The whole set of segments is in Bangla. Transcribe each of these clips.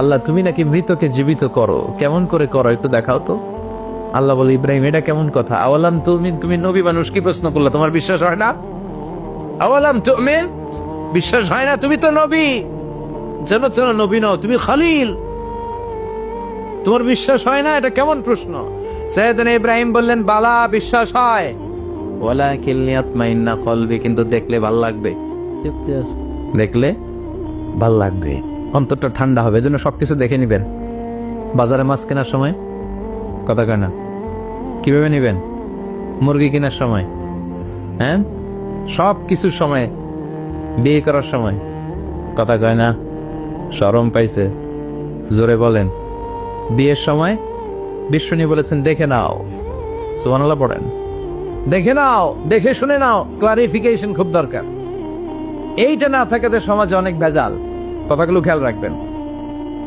আল্লাহ তুমি নাকি মৃতকে জীবিত করো, কেমন করে করো একটু দেখাও তো। আল্লাহ বলে, ইব্রাহিম এটা কেমন কথা? আওয়ালাম তুমিন, তুমি নবী মানুষ কি প্রশ্ন করলা? তোমার বিশ্বাস হয় না? আওয়ালাম তুমিন, বিশ্বাস হয় না? তুমি তো নবী, যেন যেন নবী নও, তুমি খলিল, তোমার বিশ্বাস হয় না? এটা কেমন প্রশ্ন? সাইয়েদনা ইব্রাহিম বললেন, বালা, বিশ্বাস হয়, ওয়ালাকিন লিয়াতমাইন্না কলবি, কিন্তু দেখলে ভাল লাগবে, দেখলে ভাল লাগবে, অন্তরটা ঠান্ডা হবে। এজন্য সবকিছু দেখে নিবেন। বাজারে মাছ কেনার সময় কথা কয় না, কিভাবে নিবেন? মুরগি কেনার সময়, হ্যাঁ, সব কিছুর সময়, বিয়ে করার সময় কথা কয় না, শরম পাইছে, জোরে বলেন। বিয়ের সময় বিষ্ণু বলেছেন দেখে নাও, সুবহানাল্লাহ পড়েন, দেখে নাও, দেখে শুনে নাও, ক্লারিফিকেশন খুব দরকার। এইটা না থাকাতে সমাজে অনেক ভেজাল। কথাগুলো খেয়াল রাখবেন।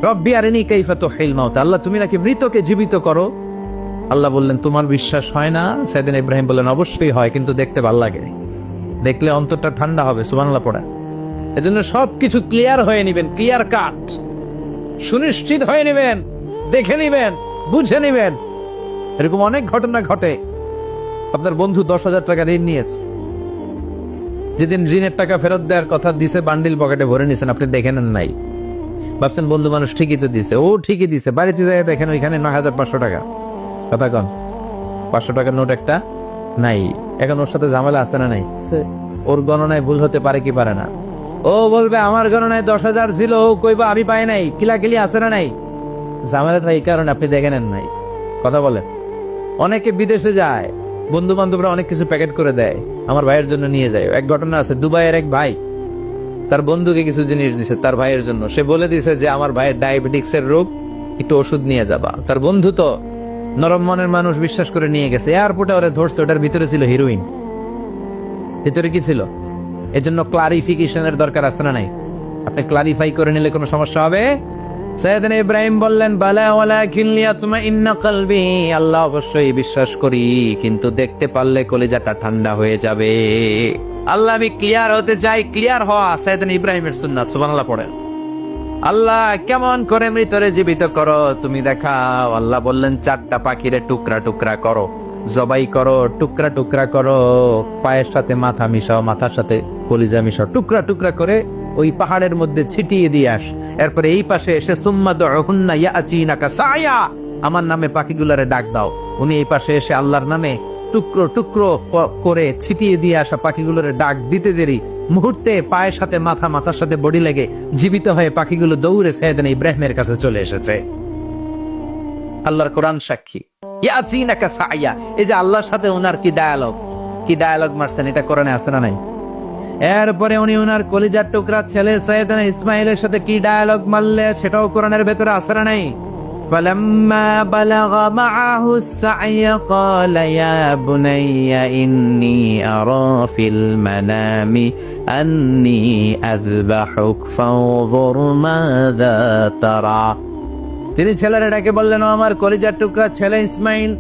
রব্বি আরিনি কাইফা তুহিল মাউত, আল্লাহ তুমি নাকি মৃতকে জীবিত করো। আল্লাহ বললেন তোমার বিশ্বাস হয় না? সাইয়েদনা ইব্রাহিম বললেন অবশ্যই হয়, কিন্তু দেখতে ভাল লাগে, দেখলে অন্তরটা ঠান্ডা হবে। সুবহানাল্লাহ পড়েন। এজন্য সবকিছু ক্লিয়ার হয়ে নিবেন, ক্লিয়ার কাট, সুনিশ্চিত হয়ে নিবেন, দেখে নিবেন, বুঝে নিবেন। এরকম অনেক ঘটনা ঘটে। আপনার বন্ধু 10,000 টাকা ঋণ নিয়েছে, যেদিন ঋণের টাকা ফেরত দেওয়ার কথা দিছে, বান্ডিল পকেটে ভরে নিছেন, আপনি দেখে নেন নাই। ভাবছেন বন্ধু মানুষ ঠিকই তো দিছে, ও ঠিকই দিছে, বাড়িতে যায় দেখেন ওইখানে 9,500 টাকা। কথা কন, 500 টাকার নোট একটা নাই। এখন ওর সাথে ঝামেলা আছে না নাই? ওর গণনায় ভুল হতে পারে কি পারে না? ও বলবে আমার গণনায় 10,000 ছিল, ও কইবা আমি পাই নাই, কিলাকিলি আছে না নাই? ঝামেলাটা এই কারণে আপনি দেখে নেন নাই। কথা বলেন। অনেকে বিদেশে যায়, বন্ধু বান্ধবরা অনেক কিছু প্যাকেট করে দেয়, আমার ভাইয়ের জন্য নিয়ে যায়। এক ঘটনা আছে, দুবাইয়ের এক ভাই তার বন্ধুকে কিছু জিনিস দিছে তার ভাইয়ের জন্য। সে বলে দিছে যে আমার ভাইয়ের ডায়াবেটিক্সের রোগ, একটু ওষুধ নিয়ে যাবা। তার বন্ধু তো নরম মনের মানুষ, বিশ্বাস করে নিয়ে গেছে। এয়ারপোর্টে ওরে ধরছে, ওটার ভিতরে ছিল হিরোইন। ভিতরে কি ছিল? এজন্য ক্লারিফিকেশনের দরকার আছে না নাই? আপনি ক্লারিফাই করে নিলে কোনো সমস্যা হবে? সাইয়েদনা ইব্রাহিম বললেন বালা ওয়ালাকিন লিয়াতমাইন্না কলবি, আল্লাহ অবশ্যই বিশ্বাস করি, কিন্তু দেখতে পারলে কলিজাটা ঠান্ডা হয়ে যাবে। আল্লাহ আমি ক্লিয়ার হতে চাই, ক্লিয়ার হওয়া সাইয়েদনা ইব্রাহিমের সুন্নাত। সুবহানাল্লাহ পড়েন। আল্লাহ কেমন করে মৃতরে জীবিত করো তুমি দেখাও। আল্লাহ বললেন 4টা পাখিরে টুকরা টুকরা করো, জবাই করো, টুকরা টুকরা করো, পায়ের সাথে মাথা মিশাও, মাথার সাথে কলিজা মিশাও, টুকরা টুকরা করে ওই পাহাড়ের মধ্যে ছিটিয়ে দিয়ে আস। এরপরে এই পাশে এসে সুম্মা দুহুন্না ইয়াতিনাকা সায়া, আমার নামে পাখিগুলারে ডাক দাও। উনি এই পাশে এসে আল্লাহর নামে টুকরো টুকরো করে ছিটিয়ে দিয়ে আসা পাখিগুলোরে ডাক দিতে দেরি মুহূর্তে পায়ের সাথে মাথা, মাথার সাথে বডি লেগে জীবিত হয়ে পাখিগুলো দৌড়ে সাইয়েদনা ইব্রাহিমের কাছে চলে এসেছে। আল্লাহর কোরআন সাক্ষী। ইয়াতিনাকা সায়া, এই যে আল্লাহর সাথে ওনার কি ডায়ালগ মারছেন, এটা কোরআনে আছে না নাই? এরপরে উনি ওনার কলিজার টুকরা ছেলে সাইয়েদনা ইসমাইলের সাথে কি ডায়ালগ মারলে, সেটাও কোরআনের ভেতরে আছে না নাই? فلما بلغ معه السعي قال يا بني إني أرى في المنام أني أذبحك فانظر ماذا ترى। তিনি ছেলের ডাকে বললেন, ও আমার কলিজার টুকরা ছেলে ইসমাইল,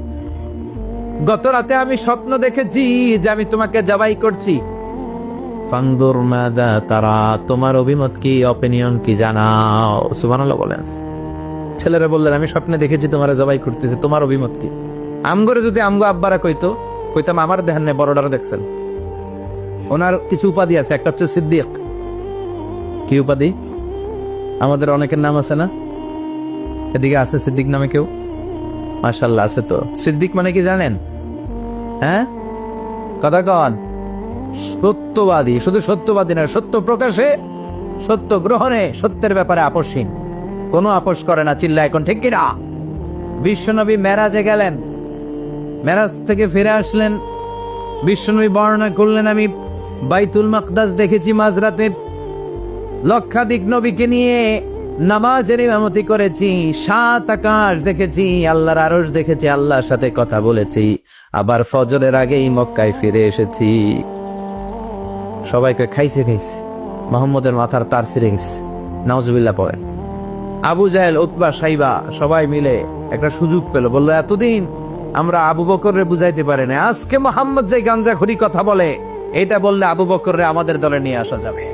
গত রাতে আমি স্বপ্ন দেখেছি যে আমি তোমাকে জবাই করছি। ফানদুর মাযা তারা, তোমার অভিমত কি, অপিনিয়ন কি জানাও। সুবহানাল্লাহ বলেন। ছেলেরা বললেন আমি স্বপ্নে দেখেছি তোমার জবাই করতেছে, তোমার অভিমত কি? আমগরে যদি আমগো আব্বারা কইতাম আমার দেখেন না, বড়ডারা দেখছেন। ওনার কিছু উপাধি আছে, একটা হচ্ছে সিদ্দিক। কি উপাধি? আমাদের অনেকের নাম আছে না? এদিকে আছে সিদ্দিক নামে কেউ? মাশাআল্লাহ আছে তো। সিদ্দিক মানে কি জানেন? হ্যাঁ, কথা কন। সত্যবাদী। শুধু সত্যবাদী না, সত্য প্রকাশে, সত্য গ্রহণে, সত্যের ব্যাপারে আপোষহীন, কোনো আপোষ করে না। চিল্লা এখন ঠিক কিনা? বিশ্বনবী মেরাজে গেলেন, মেরাজ থেকে ফিরে আসলেন, বিশ্বনবী বর্ণনা করলেন আমি বাইতুল মাকদাস দেখেছি মাঝরাতে, লক্ষাধিক নবীকে নিয়ে নামাজের ইমামতি করেছি, 7 আকাশ দেখেছি, আল্লাহর আরশ দেখেছি, আল্লাহর সাথে কথা বলেছি, আবার ফজরের আগেই মক্কায় ফিরে এসেছি। সবাইকে খাইছে মোহাম্মদের মাথার তার ছিঁড়ে গেছে। নাউজুবিল্লাহ পড়েন। আবু জাহেল, উতবা, সাইবা সবাই মিলে একটা সুযোগ পেল, বললো এতদিন আমরা আবু বকররে বুঝাইতে পারি না, আজকে মোহাম্মদ যে গাঞ্জাখুরি কথা বলে, এটা বললে আবু বকররে আমাদের দলে নিয়ে আসা যাবে।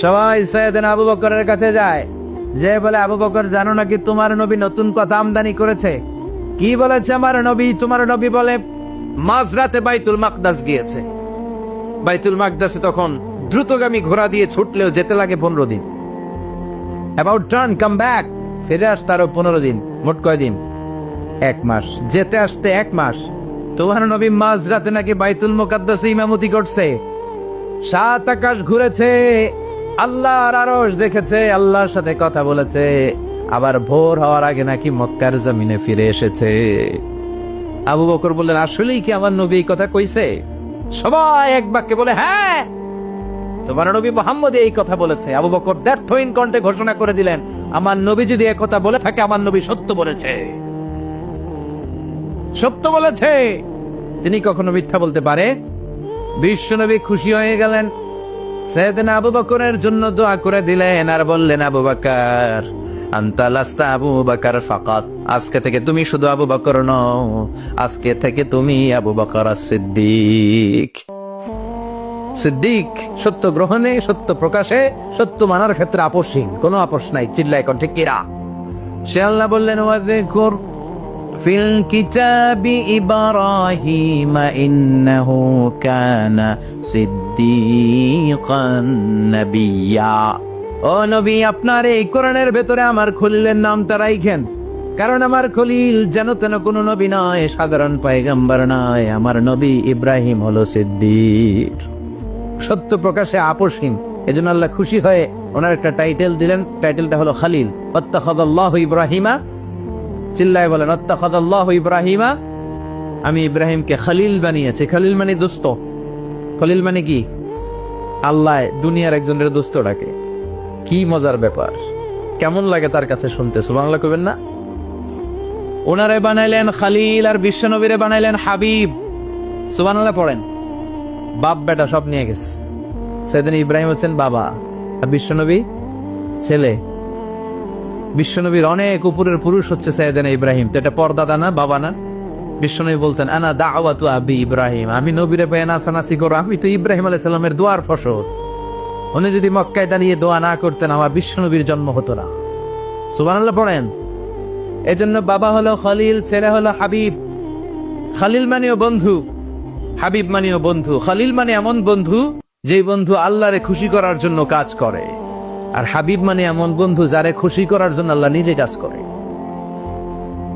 সবাই সাইয়েদনা আবু বকরের কাছে যায়, যে বলে, আবু বকর জানো নাকি তোমার নবী নতুন কথা আমদানি করেছে? কি বলেছে আমার নবী? তোমার নবী বলে মাঝরাতে বাইতুল মাকদাস গিয়েছে। বাইতুল মাকদাসে তখন দ্রুতগামী ঘোড়া দিয়ে ছুটলেও যেতে লাগে 15 দিন। অ্যাবাউট টার্ন কাম ব্যাক, ফিরে আসতে আরো 15 দিন, মোট কয়দিন? 1 মাস। যেতে আসতে 1 মাস। তোমার নবী মাঝরাতে নাকি বাইতুল মুকাদ্দাসে ইমামতি করছে, 7 আকাশ ঘুরেছে, আল্লাহর আরশ দেখেছে, আল্লাহর সাথে কথা বলেছে, আবার ভোর হওয়ার আগে নাকি মক্কার জমিনে ফিরে এসেছে। আবু বকর বললেন, আসলেই কি আমার নবী এই কথা কইছে? সবাই এক বাক্যে বলে, হ্যাঁ, তোমার নবী মুহাম্মদ এই কথা বলেছে। আবু বকর দ্ব্যর্থহীন কণ্ঠে ঘোষণা করে দিলেন, আমার নবী যদি এই কথা বলে থাকে, আমার নবী সত্য বলেছে, সত্য বলেছে। তিনি কখনো মিথ্যা বলতে পারে? বিশ্বনবী খুশি হয়ে গেলেন, সাইয়েদনা আবু বকরের জন্য দোয়া করে দিলেন আর বললেন, আবু বকর আনতা লাস্তা আবু বকর ফাকাত, আজকে থেকে তুমি শুধু আবু বকর নও, আজকে থেকে তুমি আবু বকর সিদ্দিক। সিদ্দিক, সত্য গ্রহণে, সত্য প্রকাশে, সত্য মানার ক্ষেত্রে আপোষহীন, কোনো আপোষ নাই। চিল্লায় কণ্ঠে কিরা। সে আল্লাহ বললেন, ওয়াযকুর ফিল কিতাবি ইব্রাহিম ইন্নাহু কানা সিদ্দিকান নাবিয়্যা। ও নবী, আপনার এই কোরআনের ভেতরে আমার খলিলের নামটা রাখেন, কারণ আমার খলিল যেন তেন কোনো নবী নয়, সাধারণ পয়গম্বর নয়, আমার নবী ইব্রাহিম হলো সিদ্দিক, সত্য প্রকাশে আপোষহীন। এজন্য আল্লাহ খুশি হয়ে ওনার একটা টাইটেল দিলেন, টাইটেলটা হলো খালিল। ওয়াত্তাখাযাল্লাহু ইব্রাহিমা, চিল্লায় বলেন, ওয়াত্তাখাযাল্লাহু ইব্রাহিমা, আমি ইব্রাহিমকে খালিল বানিয়েছি। খালিল মানে দোস্ত। খলিল মানে কি? আল্লাহ দুনিয়ার একজনের দোস্ত ডাকে। কি মজার ব্যাপার, কেমন লাগে তার কাছে শুনতে? সুবহানাল্লাহ কইবেন না? ওনারে বানাইলেন খালিল আর বিশ্বনবীরে বানাইলেন হাবিব। সুবহানাল্লাহ পড়েন। বাপ বেটা সব নিয়ে গেছে। সাইয়েদনা ইব্রাহিম হচ্ছেন বাবা আর বিশ্বনবী ছেলে। বিশ্বনবীর অনেক উপরের পুরুষ হচ্ছে সাইয়েদনা ইব্রাহিম। তো এটা পরদাদা না, বাবা না? বিশ্বনবী বলতেন, আনা দাওয়াতু আবি ইব্রাহিম, আমি নবীরে পেয়ে নাচানাচি করো, আমি তো ইব্রাহিম আলাইহিস সালামের দোয়ার ফসল। উনি যদি মক্কায় দাঁড়িয়ে দোয়া না করতেন, আমার বিশ্বনবীর জন্ম হতো না। সুবহানাল্লাহ পড়েন। এজন্য বাবা হলো খলিল, ছেলে হলো হাবিব। খালিল মানেও বন্ধু, হাবিব মানেও বন্ধু। খালিল মানে এমন বন্ধু যেই বন্ধু আল্লাহরে খুশি করার জন্য কাজ করে, আর হাবিব মানে এমন বন্ধু যারে খুশি করার জন্য আল্লাহ নিজে কাজ করে।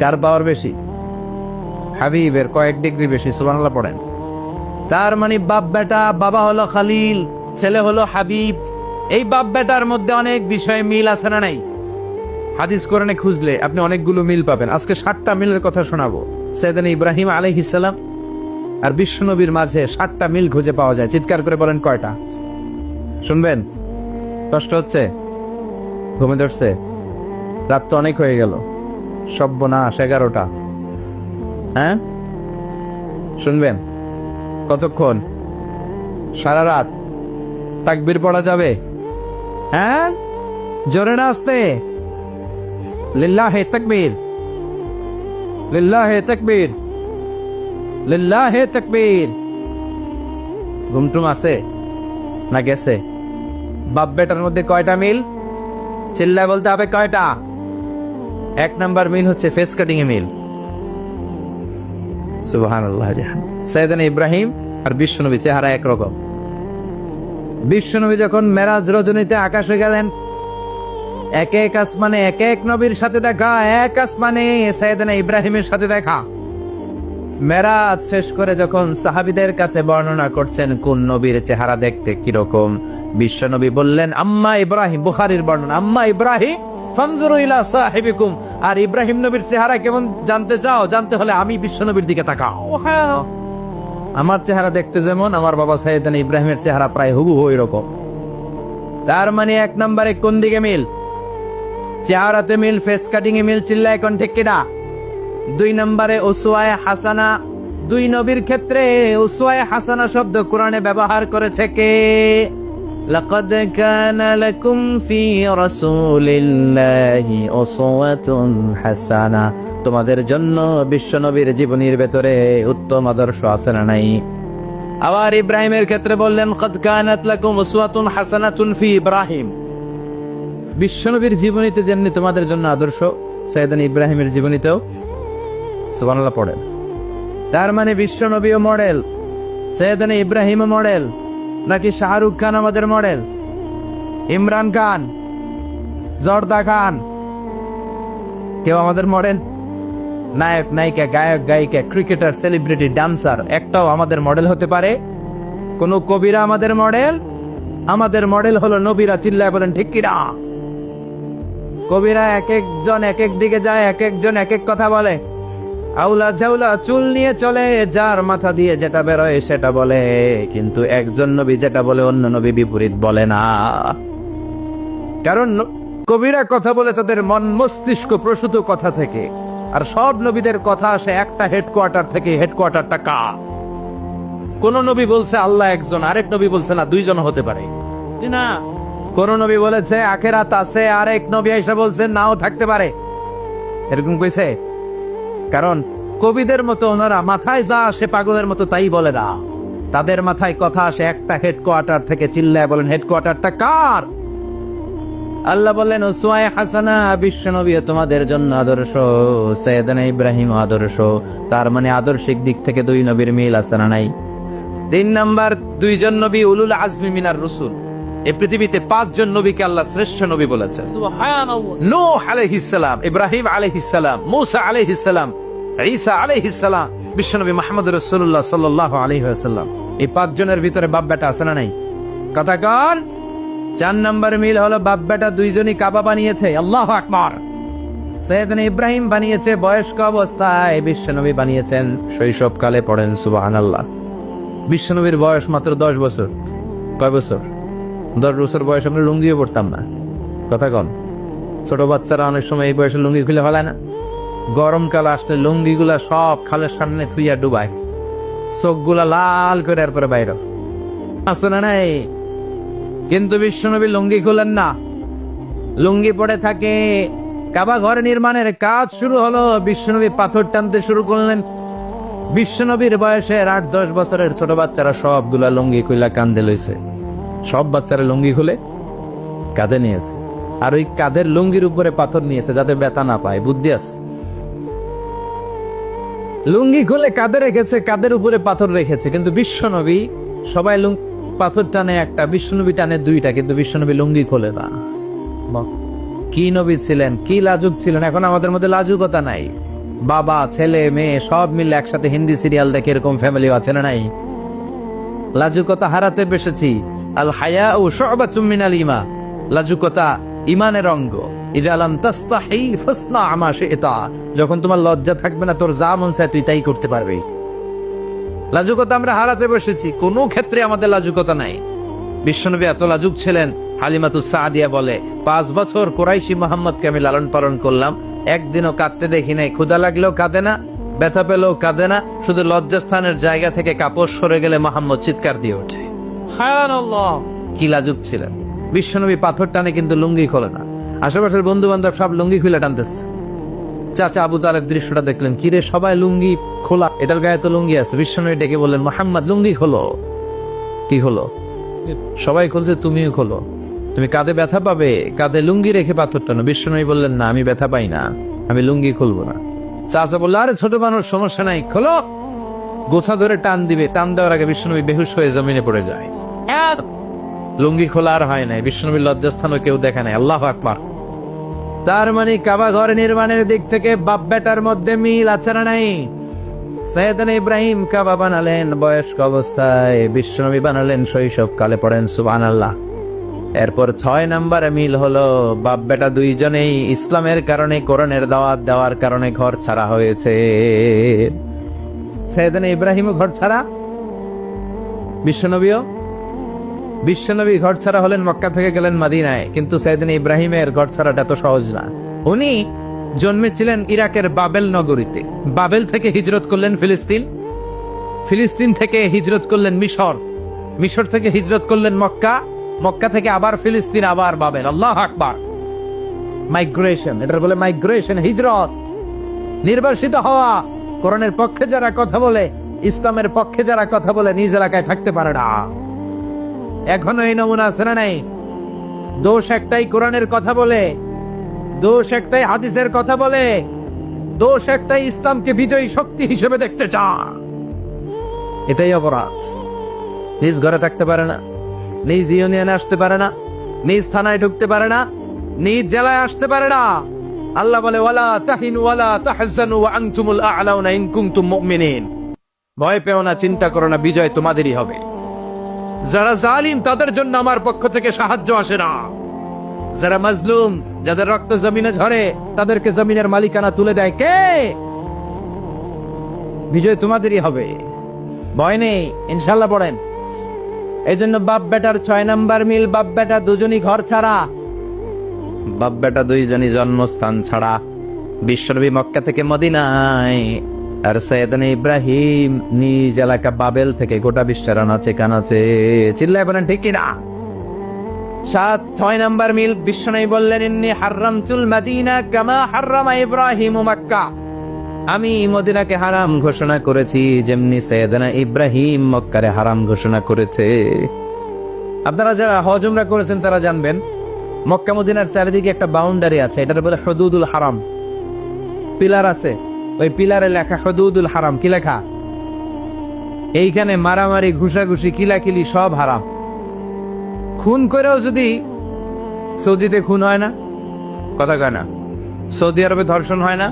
কার পাওয়ার বেশি? হাবিবের কয়েক ডিগ্রি বেশি। সুবহানাল্লাহ পড়েন। তার মানে বাপ বেটা, বাবা হলো খালিল, ছেলে হলো হাবিব। এই বাপ বেটার মধ্যে অনেক বিষয়ে মিল আছে না নাই? হাদিস কোরআনে খুঁজলে আপনি অনেকগুলো মিল পাবেন। আজকে 7টা মিলের কথা শোনাবো। সাইয়েদনা ইব্রাহিম আলাইহিস সালাম আর বিশ্বনবীর মাঝে 7টা মিল খুঁজে পাওয়া যায়। চিৎকার করে বলেন, কয়টা? শুনবেন? কষ্ট হচ্ছে? ঘুমে ধরছে? রাত তো অনেক হয়ে গেল, সর্বনাশ 11টা। হ্যাঁ, শুনবেন? কতক্ষণ? সারা রাত? তাকবীর পড়া যাবে? হ্যাঁ, জোরে না আসতে? লিল্লাহে তাকবীর, লিল্লাহে তাকবীর, লিল্লাহে তাকবীর। ঘুমটুম আছে না গেছে? বাপ বেটার মধ্যে কয়টা মিল? চিল্লায় বলতে হবে, কয়টা? 1 নাম্বার মিল হচ্ছে ফেস কাটিং এ মিল। সুবহানাল্লাহ। সাইয়েদনা ইব্রাহিম আর বিশ্বনবী চেহারা একরকম। বিশ্বনবী যখন মেরাজ রজনীতে আকাশে গেলেন, এক এক আসমানে এক এক নবীর সাথে দেখা, এক আসমানে সাইয়েদনা ইব্রাহিমের সাথে দেখা। মেরাজ শেষ করে যখন সাহাবীদের কাছে বর্ণনা করছেন কোন নবীর চেহারা দেখতে কিরকম, বিশ্বনবী বললেন, আম্মা ইব্রাহিম। বুখারীর বর্ণনা, আম্মা ইব্রাহিম ফানজুরু ইলা সাহিবিকুম। আর ইব্রাহিম নবীর চেহারা কেমন জানতে চাও? জানতে হলে আমি বিশ্বনবীর দিকে তাকাও। আমার চেহারা দেখতে যেমন, আমার বাবা সাইয়েদনা ইব্রাহিমের চেহারা প্রায় হুবহু ওই রকম। তার মানে 1 নম্বরে কোন দিকে মিল? চেহারাতে মিল, ফেস কাটিং এ মিল। চিল্লায় কোন ঠিক কিনা? 2 নম্বরে উসওয়ায়ে হাসানা। 2 নবীর ক্ষেত্রে উসওয়ায়ে হাসানা শব্দ কোরআনে ব্যবহার করেছে কে? লাকাদ কানা লাকুম ফি রাসূলিল্লাহি উসওয়াতুন হাসানা। তোমাদের জন্য বিশ্বনবীর জীবনীর ভেতরে উত্তম আদর্শ আছে না নাই? আবার ইব্রাহিমের ক্ষেত্রে বললেন, কাদ কানাত লাকুম উসওয়াতুন হাসানাতুন ফি ইব্রাহিম। বিশ্বনবীর জীবনীতে যেমনি তোমাদের জন্য আদর্শ, সৈয়দনা ইব্রাহিমের জীবনীতেও সুবহানাল্লাহ পড়েন। তার মানে বিশ্বনবীও মডেল, সৈয়দনা ইব্রাহিমও মডেল, নাকি শাহরুখ খান আমাদের মডেল, ইমরান খান, জর্দা খান কেউ আমাদের মডেল? নায়ক নায়িকা, গায়ক গায়িকা, ক্রিকেটার, সেলিব্রিটি, ডান্সার একটাও আমাদের মডেল হতে পারে? কোন কবিরা আমাদের মডেল? আমাদের মডেল হলো নবীরা। চিল্লায় বলেন ঠিক কিনা? কবিরা এক একজন এক এক দিকে যায়, এক একজন এক এক কথা বলে, আউলা ঝাউলা চুল নিয়ে চলে, যার মাথা দিয়ে যেটা বেরোয় সেটা বলে, কিন্তু একজন নবী যেটা বলে অন্য নবী বিপরীত বলে না। কারণ কবিরা কথা বলে তাদের মন মস্তিষ্ক প্রসূত কথা থেকে, আর সব নবীদের কথা আসে একটা হেডকোয়ার্টার থেকে। হেডকোয়ার্টারটা কার? কোন নবী বলছে আল্লাহ একজন, আরেক নবী বলছে না দুইজন হতে পারে, না। কোন নবী বলেছে আখেরাত আছে, আরেক নবী এসে বলছে নাও থাকতে পারে, এরকম কইছে? কারণ কবিদের মতো ওনারা মাথায় যা আসে পাগলের মতো তাই বলে না, তাদের মাথায় কথা আসে একটা হেডকোয়ার্টার থেকে। চিল্লায় বলেন হেডকোয়ার্টারটা কার? আল্লাহ বললেন উসওয়ায়ে হাসানা, বিশ্বনবী তোমাদের জন্য আদর্শ, সৈয়দনা ইব্রাহিম আদর্শ। তার মানে আদর্শিক দিক থেকে দুই নবীর মিল আছে না নাই? 3 নাম্বার, দুইজন নবী উলুল আজমি মিনার রাসূল। এই পৃথিবীতে 5 জন নবীকে আল্লাহ শ্রেষ্ঠ নবী বলেছেন। সুবহানাল্লাহ। নূহ আলাইহিস সালাম, ইব্রাহিম আলাইহিস সালাম, মূসা আলাইহিস সালাম, ঈসা আলাইহিস সালাম, বিশ্বনবী মুহাম্মদ রাসূলুল্লাহ সাল্লাল্লাহু আলাইহি ওয়াসাল্লাম। এই 5 জনের ভিতরে বাপ বেটা আছে না নাই? কথা কর। 4 নাম্বার মিল হলো বাপ বেটা দুইজনই কাবা বানিয়েছে। আল্লাহু আকবার। সৈয়দনা ইব্রাহিম বানিয়েছে বয়স্ক অবস্থায়, বিশ্বনবী বানিয়েছেন শৈশবকালে। পড়েন সুবহানাল্লাহ। বিশ্বনবীর বয়স মাত্র 10 বছর। কয় বছর? 10 বছর বয়স আমরা লুঙ্গিও পড়তাম না। কথা কন। ছোট বাচ্চারা অনেক সময় এই বয়সে লুঙ্গি খুলে ফেলায় না? গরমকাল আসলে লুঙ্গিগুলা সব খালের সামনে থুইয়া ডুবায়, চোখগুলা লাল করে এরপরে বাইরে আছে না নাই? কিন্তু বিশ্বনবী লুঙ্গি খুলেন না, লুঙ্গি পড়ে থাকে। কাবা ঘর নির্মাণের কাজ শুরু হলো, বিশ্বনবী পাথর টানতে শুরু করলেন। বিশ্বনবীর বয়সের 8-10 বছরের ছোট বাচ্চারা সবগুলা লুঙ্গি খুলে কাঁধে লইছে। সব বাচ্চারা লুঙ্গি খুলে কাঁধে নিয়েছে, আর ওই কাঁধের লুঙ্গির উপরে পাথর নিয়েছে যাতে ব্যথা না পায়। বুদ্ধি আছে? লুঙ্গি খুলে কাঁধে রেখেছে, কাঁধের উপরে পাথর রেখেছে। কিন্তু বিশ্বনবী, সবাই পাথর টানে একটা, বিশ্বনবী টানে 2টা, কিন্তু বিশ্বনবী লুঙ্গি খোলে না। কি নবী ছিলেন, কি লাজুক ছিলেন! এখন আমাদের মধ্যে লাজুকতা নাই। বাবা ছেলে মেয়ে সব মিলে একসাথে হিন্দি সিরিয়াল দেখে, এরকম ফ্যামিলি আছে না নাই? লাজুকতা হারাতে বসেছি। আল হায়াউ শু'বাতুম মিনাল ঈমান। লাজুকতা ঈমানের অঙ্গ। ইযা লাম তাস্তাহি ফাসনা মা শি'তা। যখন তোমার লজ্জা থাকবে না, তোর যা মন চায় তুই তাই করতে পারবি। লাজুকতা আমরা হারাতে বসেছি, কোনো ক্ষেত্রে আমাদের লাজুকতা নাই। বিশ্বনবী এত লাজুক ছিলেন, হালিমাতুস সাদিয়া বলে 5 বছর কুরাইশি মুহাম্মদকে আমি লালন পালন করলাম, একদিনও কাঁদতে দেখি নাই। ক্ষুধা লাগলেও কাঁদে না, ব্যথা পেলেও কাঁদে না, শুধু লজ্জাস্থানের জায়গা থেকে কাপড় সরে গেলে মুহাম্মদ চিৎকার দিয়ে ওঠে। সুবহানাল্লাহ। কি লাজুক ছিলেন বিশ্বনবী! পাথর টানে কিন্তু লুঙ্গি খোলে না। আশেপাশের বন্ধু বান্ধব সব লুঙ্গি খুলে টানতেছে। চাচা আবু তালেব দৃশ্যটা দেখলেন, কিরে সবাই লুঙ্গি খোলা, এটার গায়ে তো লুঙ্গি আছে। বিশ্বনবী ডেকে বললেন, মুহাম্মদ লুঙ্গি খোলো। কি হলো? সবাই খুলছে, তুমিও খোলো। তুমি কাঁধে ব্যথা পাবে, কাঁধে লুঙ্গি রেখে পাথর টানো। বিশ্বনবী বললেন, না আমি ব্যথা পাই না, আমি লুঙ্গি খুলবো না। চাচা বললো, আরে ছোট মানুষ, সমস্যা নাই, খোলো। গোছা ধরে টান দিবে, টান দেওয়ার আগে বিশ্বনবী বেহুশ হয়ে জমিনে পড়ে যায়। লুঙ্গি খোলা আর হয় নাই। বিশ্বনবীর লজ্জাস্থানও কেউ দেখে নাই। আল্লাহু আকবার। তার মানে কাবা ঘর নির্মাণের দিক থেকে বাপ বেটার মধ্যে মিল আছে না নাই? সৈয়দনা ইব্রাহিম কাবা বানালেন বয়স্ক অবস্থায়, বিশ্বনবী বানালেন শৈশবকালে। পড়েন সুবহানাল্লাহ। এরপর 6 নাম্বারে মিল হলো বাপ বেটা দুইজনেই ইসলামের কারণে, কোরআনের দাওয়াত দেওয়ার কারণে ঘর ছাড়া হয়েছে। সৈয়দনা ইব্রাহিমও ঘর ছাড়া, বিশ্বনবী ঘর ছাড়া হলেন, মক্কা থেকে গেলেন মদিনায়। কিন্তু সৈয়দনা ইব্রাহিমের ঘর ছাড়াটা এত সহজ না। উনি জন্মেছিলেন ইরাকের বাবেল নগরীতে। বাবেল থেকে হিজরত করলেন ফিলিস্তিন, ফিলিস্তিন থেকে হিজরত করলেন মিশর, মিশর থেকে হিজরত করলেন মক্কা, মক্কা থেকে আবার ফিলিস্তিন, আবার বাবেল। আল্লাহু আকবার। মাইগ্রেশন, এটার বলে মাইগ্রেশন, হিজরত, নির্বাসিত হওয়া। কোরআনের পক্ষে যারা কথা বলে, ইসলামের পক্ষে যারা কথা বলে, নিজ এলাকায় থাকতে পারে না। এখনো এই নমুনা আছে না নাই? দোষ একটাই কোরআনের কথা বলে, দোষ একটাই হাদিসের কথা বলে, দোষ একটাই ইসলামকে বিজয়ী শক্তি হিসেবে দেখতে চান। এটাই অপরাধ। নিজ ঘরে থাকতে পারে না, নিজ ইউনিয়নে আসতে পারে না, নিজ থানায় ঢুকতে পারে না, নিজ জেলায় আসতে পারে না। আল্লাহ বলে ওয়ালা তাহিনু ওয়ালা তাহজানু ওয়া আনতুমুল আ'লাউনা ইন কুনতুম মুমিনিন। ভয় পেও না, চিন্তা করো না, বিজয় তোমাদেরই হবে। যারা জালিম তাদের জন্য আমার পক্ষ থেকে সাহায্য আসে না। যারা মাজলুম, যাদের রক্ত জমিনে ঝরে, তাদেরকে জমিনের মালিকানা তুলে দেয় কে? বিজয় তোমাদেরই হবে, ভয় নেই, ইনশাআল্লাহ। পড়েন। এই জন্য বাপ বেটার 6 নাম্বার মিল, বাপ বেটা দুজনই ঘর ছাড়া, বাপ বেটা দুইজনই জন্মস্থান ছাড়া। বিশ্বনবী মক্কা থেকে মদিনায়, আর সৈয়দনা ইব্রাহিম নিজ এলাকা বাবেল থেকে গোটা বিশ্বের আনাচে কানাচে। চিল্লায় বলেন ঠিক কিনা? 6 নাম্বার মিল, বিশ্বনবী বললেন ইন্নী হাররামতুল মাদিনা কামা হাররামা ইব্রাহিম মক্কা। আমি মদিনাকে হারাম ঘোষণা করেছি যেমনি সৈয়দনা ইব্রাহিম মক্কারে হারাম ঘোষণা করেছে। আপনারা যারা হজ উমরা করেছেন তারা জানবেন, মক্কা মদিনার চারিদিকে একটা বাউন্ডারি আছে, এটার বলে হুদুদুল হারাম। পিলার আছে, ওই পিলারে লেখা হুদুদুল হারাম। কি লেখা? এইখানে মারামারি, ঘুষাঘুষি, কিলাকিলি সব হারাম। খুন করেও যদি, সৌদিতে খুন হয় না, কথা কয় না? সৌদি আরবে ধর্ষণ হয় না,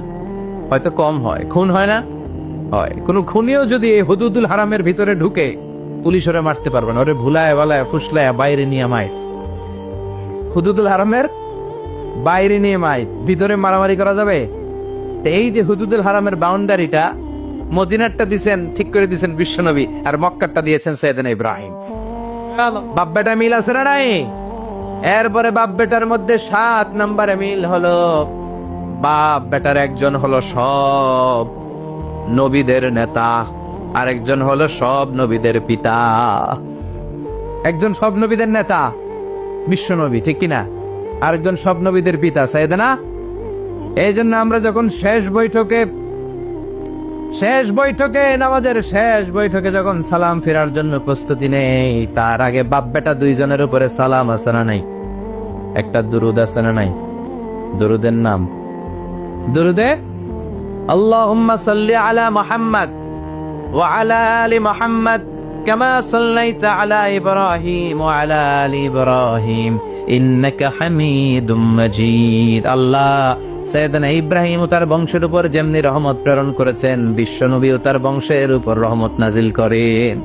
হয়তো কম হয়, খুন হয় না, হয়। কোন খুনিও যদি এই হুদুদুল হারামের ভিতরে ঢুকে, পুলিশ ওরে মারতে পারবে না, ওরে ভুলায় বালায় ফুসলায় বাইরে নিয়ে মাইস। হুদুদুল হারামের বাইরে নিয়ে মাইস, ভিতরে মারামারি করা যাবে? এই যে হুদুদুল হারামের বাউন্ডারিটা, মদিনারটা দিছেন, ঠিক করে দিছেন বিশ্বনবী, আর মক্কারটা দিয়েছেন সৈয়দনা ইব্রাহিম। বাপ বেটা মিল আছে না নাই? এরপরে বাপ বেটার মধ্যে 7 নম্বরে মিল হলো, বাপ বেটার একজন হলো সব নবীদের নেতা, আর একজন হলো সব নবীদের পিতা। একজন সব নবীদের নেতা বিশ্বনবী, ঠিক কিনা? আরেকজন সব নবীদের পিতা সাইয়েদনা। এই জন্য আমরা যখন শেষ বৈঠকে নামাজের শেষ বৈঠকে যখন সালাম ফেরার জন্য প্রস্তুতি নেই, তার আগে বাপ বেটা দুইজনের উপরে সালাম আছে না নাই? একটা দুরুদ আছে না নাই? দুরুদের নাম দুরুদে আল্লাহুম্মা সাল্লি আলা মুহাম্মাদ ওয়া আলা আলি মুহাম্মাদ কামা সাল্লাইতা আলা ইব্রাহিম ওয়া আলা আলি ইব্রাহিম ইন্নাকা হামিদুম মাজিদ। আল্লাহ সৈয়দনা ইব্রাহিম ও তার বংশের উপর যেমনি রহমত প্রেরণ করেছেন, বিশ্বনবী ও তার বংশের উপর রহমত নাজিল করেন।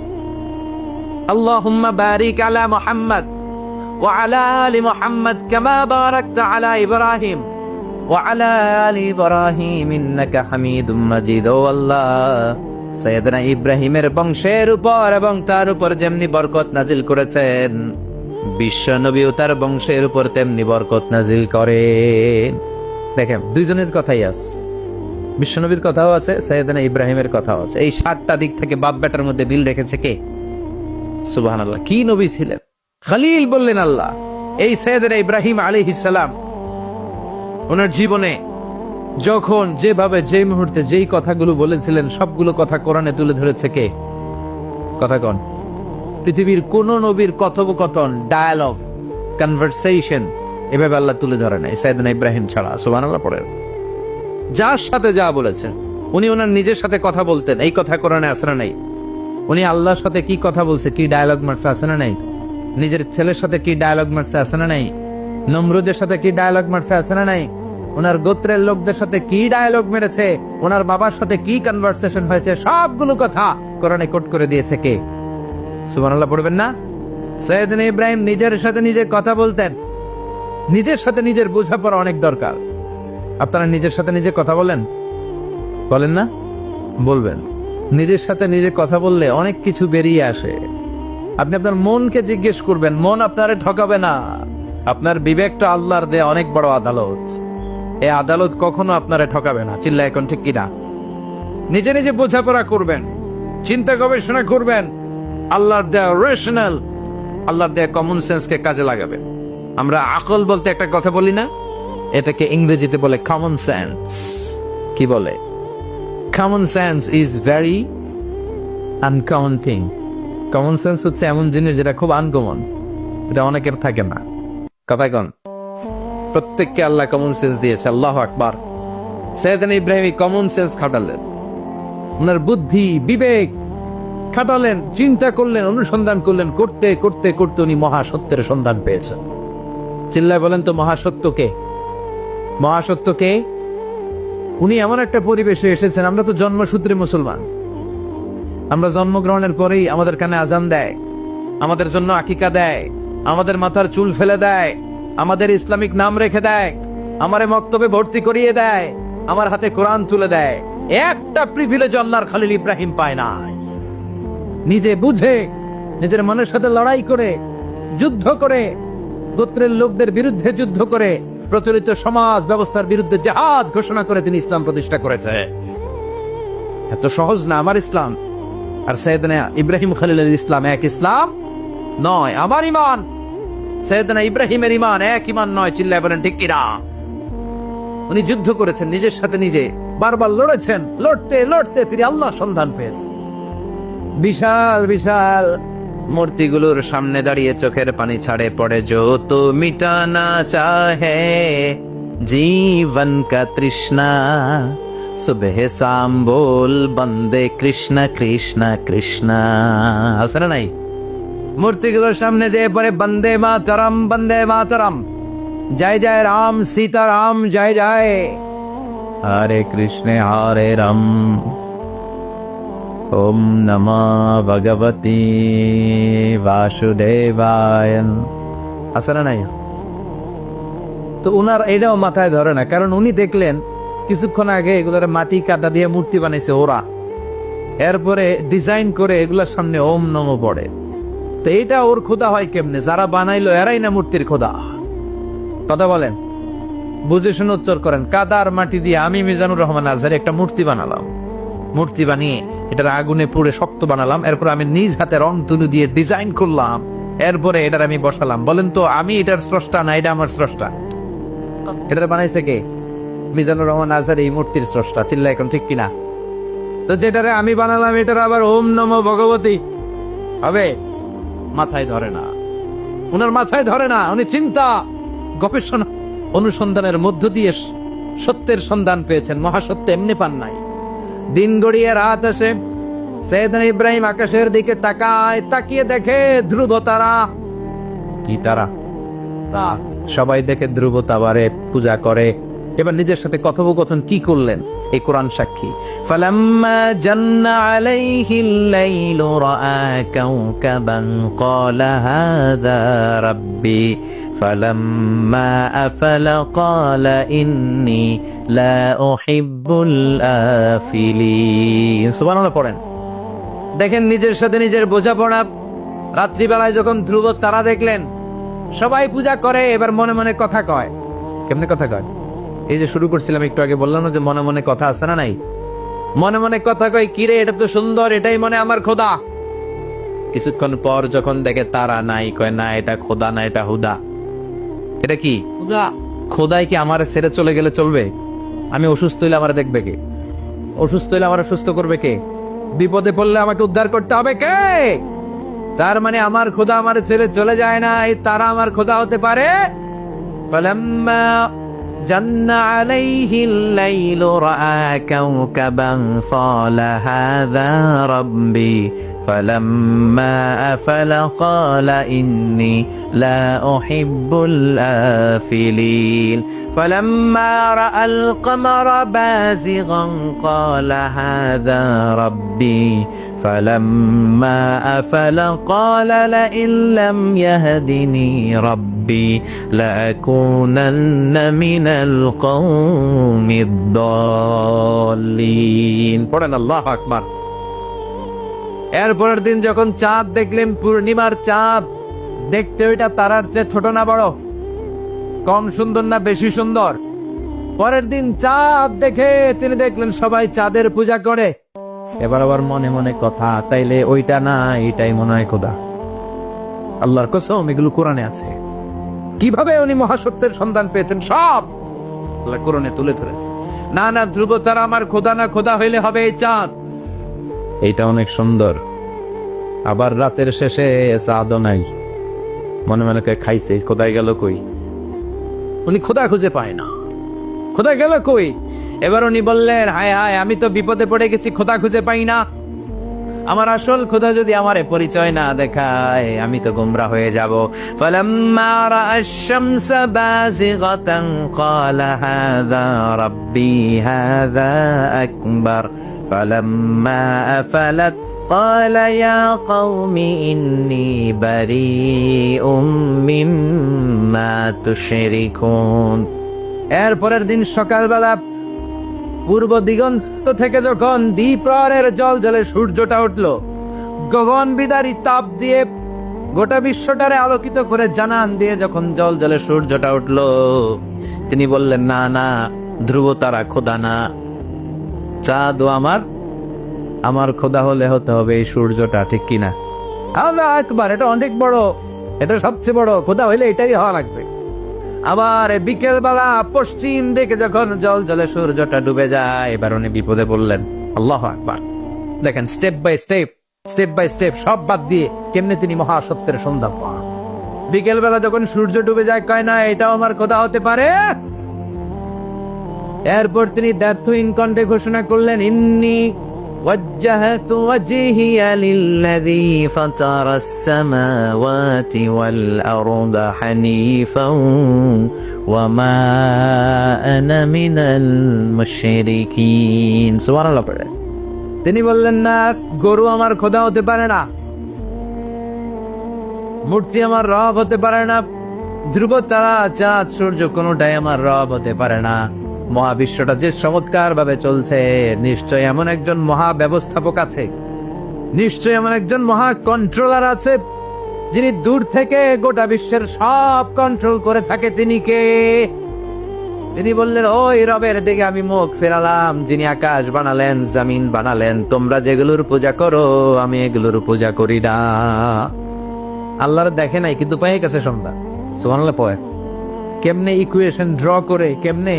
আল্লাহুম্মা বারিক আলা মুহাম্মাদ ওয়া আলা আলি মুহাম্মাদ কামা বারাকতা আলা ইব্রাহিম ওয়া আলা আলি ইব্রাহিম ইন্নাকা হামিদুম মাজিদ। ও আল্লাহ, সৈয়দনা ইব্রাহিমের বংশের উপর এবং তার উপর যেমনি বরকত নাজিল করেছেন, বিশ্বনবী ও তার বংশের উপর তেমনি বরকত নাজিল করেন। দেখেন, দুইজনের কথাই আছে, বিশ্বনবীর কথাও আছে, সৈয়দনা ইব্রাহিমের কথাও আছে। এই 7টা দিক থেকে বাপ বেটার মধ্যে মিল রেখেছে কে? সুবহানাল্লাহ। কি নবী ছিলেন! খলিল বললেন আল্লাহ। এই সৈয়দনা ইব্রাহিম আলাইহিস সালাম ওনার জীবনে যখন যেভাবে, যে মুহূর্তে যেই কথাগুলো বলেছিলেন, সবগুলো কথা কোরআনে তুলে ধরেছে কে? কথা কন। পৃথিবীর কোন নবীর কথোপকথন, ডায়ালগ, কনভারসেশন এভাবে আল্লাহ তুলে ধরে নাই সৈয়দনা ইব্রাহিম ছাড়া। সুবহানাল্লাহ। পড়েন, যার সাথে যা বলেছেন, উনি ওনার নিজের সাথে কথা বলতেন, এই কথা কোরআনে আছে না নাই? উনি আল্লাহর সাথে কি কথা বলছে, কি ডায়ালগ মারছে, আছে না নাই? নিজের ছেলের সাথে কি ডায়ালগ মারছে, আছে না নাই? নমরুদের সাথে কি ডায়ালগ মারছে, আছে না নাই? ওনার গোত্রের লোকদের সাথে কি ডায়ালগ মেরেছে, ওনার বাবার সাথে কি কনভারসেশন হয়েছে, সবগুলো কথা কোরআনে কোট করে দিয়েছে কে? সুবহানাল্লাহ। পড়বেন না? সৈয়দনা ইব্রাহিম নিজের সাথে নিজে কথা বলতেন। নিজের সাথে নিজের বোঝাপড়া অনেক দরকার। আপনারা নিজের সাথে নিজে কথা বলেন? বলেন না? বলবেন। নিজের সাথে নিজে কথা বললে অনেক কিছু বেরিয়ে আসে। আপনি আপনার মনকে জিজ্ঞেস করবেন, মন আপনারে ঠকাবে না। আপনার বিবেকটা আল্লাহর দেয়া অনেক বড় আদালত, এই আদালত কখনো আপনারে ঠকাবে না। চিল্লা এখন ঠিক কিনা? নিজে নিজে বোঝাপড়া করবেন, চিন্তা গবেষণা করবেন, আল্লাহর দেয়া রেশনাল, আল্লাহর দেয়া কমন সেন্সকে কাজে লাগাবেন। আমরা আকল বলতে একটা কথা বলি না, এটাকে ইংরেজিতে বলে কমন সেন্স। কি বলে? Common sense is very uncommon thing. Common sense হচ্ছে এমন জিনিস যেটা খুব আনকমন, এটা অনেকের থাকে না। কথায় কোন প্রত্যেককে আল্লাহ কমন সেন্স দিয়েছে। আল্লাহু আকবার। সাইয়েদনা ইব্রাহিম কমন সেন্স খাটালেন, ওনার বুদ্ধি বিবেক খাটালেন, চিন্তা করলেন, অনুসন্ধান করলেন, করতে করতে করতে উনি মহাসত্যের সন্ধান পেয়েছেন। চিল্লায় বলেন তো মহাসত্যকে, মহাসত্যকে। উনি এমন একটা পরিবেশে এসেছেন, আমরা তো জন্মসূত্রে মুসলমান, আমরা জন্মগ্রহণের পরেই আমাদের কানে আজান দেয়, আমাদের জন্য আকিকা দেয়, আমাদের মাথার চুল ফেলে দেয়, আমাদের ইসলামিক নাম রেখে দেয়, আমারে মক্তবে ভর্তি করিয়ে দেয়, আমার হাতে কোরআন তুলে দেয়। একটা প্রিভিলেজ আল্লাহর খলিল ইব্রাহিম পায় না। নিজে বুঝে নিজের মনের সাথে লড়াই করে, যুদ্ধ করে, গোত্রের লোকদের বিরুদ্ধে যুদ্ধ করে, প্রচলিত সমাজ ব্যবস্থার বিরুদ্ধে জিহাদ ঘোষণা করে তিনি ইসলাম প্রতিষ্ঠা করেছে। এত সহজ না আমার ইসলাম আর সাইয়েদনা ইব্রাহিম খলিলের ইসলাম এক ইসলাম নয়। আমার ঈমান সাইয়েদনা ইব্রাহিমের ঈমান এক ঈমান নয়। চিল্লায় বলেন ঠিক কিনা? উনি যুদ্ধ করেছেন নিজের সাথে নিজে, বারবার লড়েছেন, লড়তে লড়তে তিনি আল্লাহ সন্ধান পেয়েছেন। বিশাল বিশাল মূর্তিগুলোর সামনে দাঁড়িয়ে চোখের পানি ছাড়ে পড়ে, যো তো মিটানা চাহে জীবন কা তৃষ্ণা, সুবহ শাম बोल বন্দে কৃষ্ণ কৃষ্ণ কৃষ্ণ। আছে না নাই? মূর্তিগুলোর সামনে যে পরে বন্দে মাতরম, বন্দে মাতরম, জয় জয় রাম সীতারাম জয় জয়, হরে কৃষ্ণ হরে রাম, ওম নমঃ ভগবতে বাসুদেবায়। আছে না নাই? তো উনার এটাও মাথায় ধরে না, কারণ উনি দেখলেন কিছুক্ষণ আগে এগুলোর মাটি কাদা দিয়ে মূর্তি বানাইছে ওরা, এরপরে ডিজাইন করে এগুলোর সামনে ওম নমঃ পড়ে। তো এটা ওর খোদা হয় কেমনে? যারা বানাইলো এরাই না মূর্তির খোদা। কথা বলেন, বুঝে শুনে উচ্চার করেন। কাদার মাটি দিয়ে আমি মিজানুর রহমান আজহারি একটা মূর্তি বানালাম, মূর্তি বানিয়ে এটার আগুনে পুড়ে শক্ত বানালাম, এরপর আমি নিজ হাতে রং তুলি দিয়ে ডিজাইন করলাম, এরপরে এটার আমি বসালাম। বলেন তো আমি এটার স্রষ্টা না এটা আমার স্রষ্টা? এটা বানাইছে কে? মিজানুর রহমান আজহারি এই মূর্তির স্রষ্টা। চিল্লা এখন ঠিক কিনা? তো যেটারে আমি বানালাম এটার আবার ওম নমঃ ভগবতী হবে? মাথায় ধরে না, উনার মাথায় ধরে না। উনি চিন্তা গবেষণা অনুসন্ধানের মধ্য দিয়ে সত্যের সন্ধান পেয়েছেন। মহাসত্য এমনি পান নাই। দিন গড়িয়ে রাত আসে, সাইয়েদনা ইব্রাহিম আকাশের দিকে তাকায়, তাকিয়ে দেখে ধ্রুব তারা। কি তারা? সবাই দেখে ধ্রুব তারারে পূজা করে। এবার নিজের সাথে কথোপকথন কি করলেন এই কোরআন সাক্ষী। ফালাম্মা জান্না আলাইহিল লাইলু রাআ কাওকাবান ক্বালা হাযা রাব্বি ফালাম্মা আফালা ক্বালা ইন্নী লা উহিব্বুল আফিলিন। সুবহানাল্লাহ পড়েন। দেখেন নিজের সাথে নিজের বোঝাপড়া। রাত্রিবেলায় যখন ধ্রুব তারা দেখলেন, সবাই পূজা করে, এবার মনে মনে কথা কয়। কেমনে কথা কয়? এই যে শুরু করছিলাম একটু আগে, বললাম না যে মনে মনে কথা আছে না নাই? মনে মনে কথা কয়, কিরে এটা তো সুন্দর, এটাই মনে আমার খোদা। কিছুক্ষণ পর যখন দেখে তারা নাই, কয় না এটা খোদা না, এটা হুদা। এটা কি? হুদা। খোদাই কি আমার ছেড়ে চলে গেলে চলবে? আমি অসুস্থ হইলে আমার দেখবে কে? অসুস্থ হইলে আমার সুস্থ করবে কে? বিপদে পড়লে আমাকে উদ্ধার করতে হবে কে? তার মানে আমার খোদা আমার ছেড়ে চলে যায় না, এই তারা আমার খোদা হতে পারে? ফালাম্মা জান্না আলাইহিল লাইলু রাআ কাওকাবান ক্বালা হাযা রাব্বি ফালাম্মা আফালা ক্বালা ইন্নী লা উহিব্বুল আফিলিন ফালাম্মা রাআল কমারা বাযিগান ক্বালা হাযা রাব্বি ফালাম্মা আফালা ক্বালা লাইন লাম ইয়াহদিনি রাব্বি লাকুনান্না মিনাল কওমিদ দাল্লিন। পড়েন আল্লাহু আকবার। এরপরের দিন যখন চাঁদ দেখলেন, পূর্ণিমার চাঁদ, দেখতে ওইটা তারার চেয়ে ছোট না বড়? কম সুন্দর না বেশি সুন্দর? পরের দিন চাঁদ দেখে তিনি দেখলেন সবাই চাঁদের পূজা করে। এবার আবার মনে মনে কথা, তাইলে ওইটা না এটাই মনে হয় খোদা। আল্লাহর কসম এগুলো কোরআনে আছে। কিভাবে উনি মহাসত্যের সন্ধান পেয়েছেন সব আল্লাহ কোরআনে তুলে ধরেছে। না না, ধ্রুব তারা আমার খোদা না, খোদা হইলে হবে এই চাঁদ। এইটা অনেক সুন্দর। আবার রাতের শেষে চাঁদও নাই, মনে মনে খাইছে, কোথায় গেল কই? উনি খোদা খুঁজে পায় না। খোদা গেল কই? এবার উনি বললেন, হায় হায়, আমি তো বিপদে পড়ে গেছি, খোদা খুঁজে পাই না। আমার আসল খোদা যদি আমারে পরিচয় না দেখায়, আমি তো গোমরা হয়ে যাব। ফালাম্মা রাআশ শামসা বাযিগাতান ক্বালা হাযা রাব্বি হাযা আকবার ফালাম্মা আফালাত ক্বালা ইয়া কওমি ইন্নী বারীউম মিম্মা তুশরিকুন। এরপরের দিন সকালবেলা পূর্ব দিগন্ত থেকে যখন দ্বিপ্রহরের জলে সূর্যটা উঠল, গগন বিদারী তাপ দিয়ে গোটা বিশ্বটারে আলোকিত করে জানান দিয়ে যখন জলে সূর্যটা উঠল, তিনি বললেন, না না, ধ্রুব তারা খোদা না, চাঁদ আমার খোদা হলে হতে হবে এই সূর্যটা, ঠিক কিনা? আল্লাহু আকবার, এটা অনেক বড়, এটা সবচেয়ে বড় খোদা হইলে এটাই হওয়া লাগবে। আবার বিকেল বেলা পশ্চিম দিকে যখন জলে সূর্যটা ডুবে যায়, এবার উনি বিপদে পড়লেন। আল্লাহু আকবার, দেখেন স্টেপ বাই স্টেপ সব বাদ দিয়ে কেমনে তিনি মহাসত্যের সন্ধান পান। বিকেল বেলা যখন সূর্য ডুবে যায়, কয় না এটাও আমার খোদা হতে পারে। এরপর তিনি দ্ব্যর্থহীন কণ্ঠে ঘোষণা করলেন, ইন্নী وجهت وجهي للذي فطر السماوات والأرض حنيفا وما أنا من المشركين। সুবহানাল্লাহ পড়ে তিনি বললেন, না, গরু আমার খোদা হতে পারে না, মূর্তি আমার রব হতে পারে না, ধ্রুব তারা, চাঁদ, সূর্য কোনোটাই আমার রব হতে পারে না। মহাবিশ্বটা যে চমৎকার ভাবে চলছে, নিশ্চয় এমন একজন মহা ব্যবস্থাপক আছে, নিশ্চয় এমন একজন মহা কন্ট্রোলার আছে, যিনি দূর থেকে গোটা বিশ্বের সব কন্ট্রোল করে থাকে। তিনি কে? তিনি বললেন, ওই রবের দিকে আমি মুখ ফেরালাম, যিনি আকাশ বানালেন, জমিন বানালেন। তোমরা যেগুলোর পূজা করো, আমি এগুলোর পূজা করি না। আল্লাহর দেখে নাই, কিন্তু পেয়ে গেছে সন্ধ্যা। সুবহানাল্লাহ পড়ে কেমনে ইকুয়েশন ড্র করে, কেমনে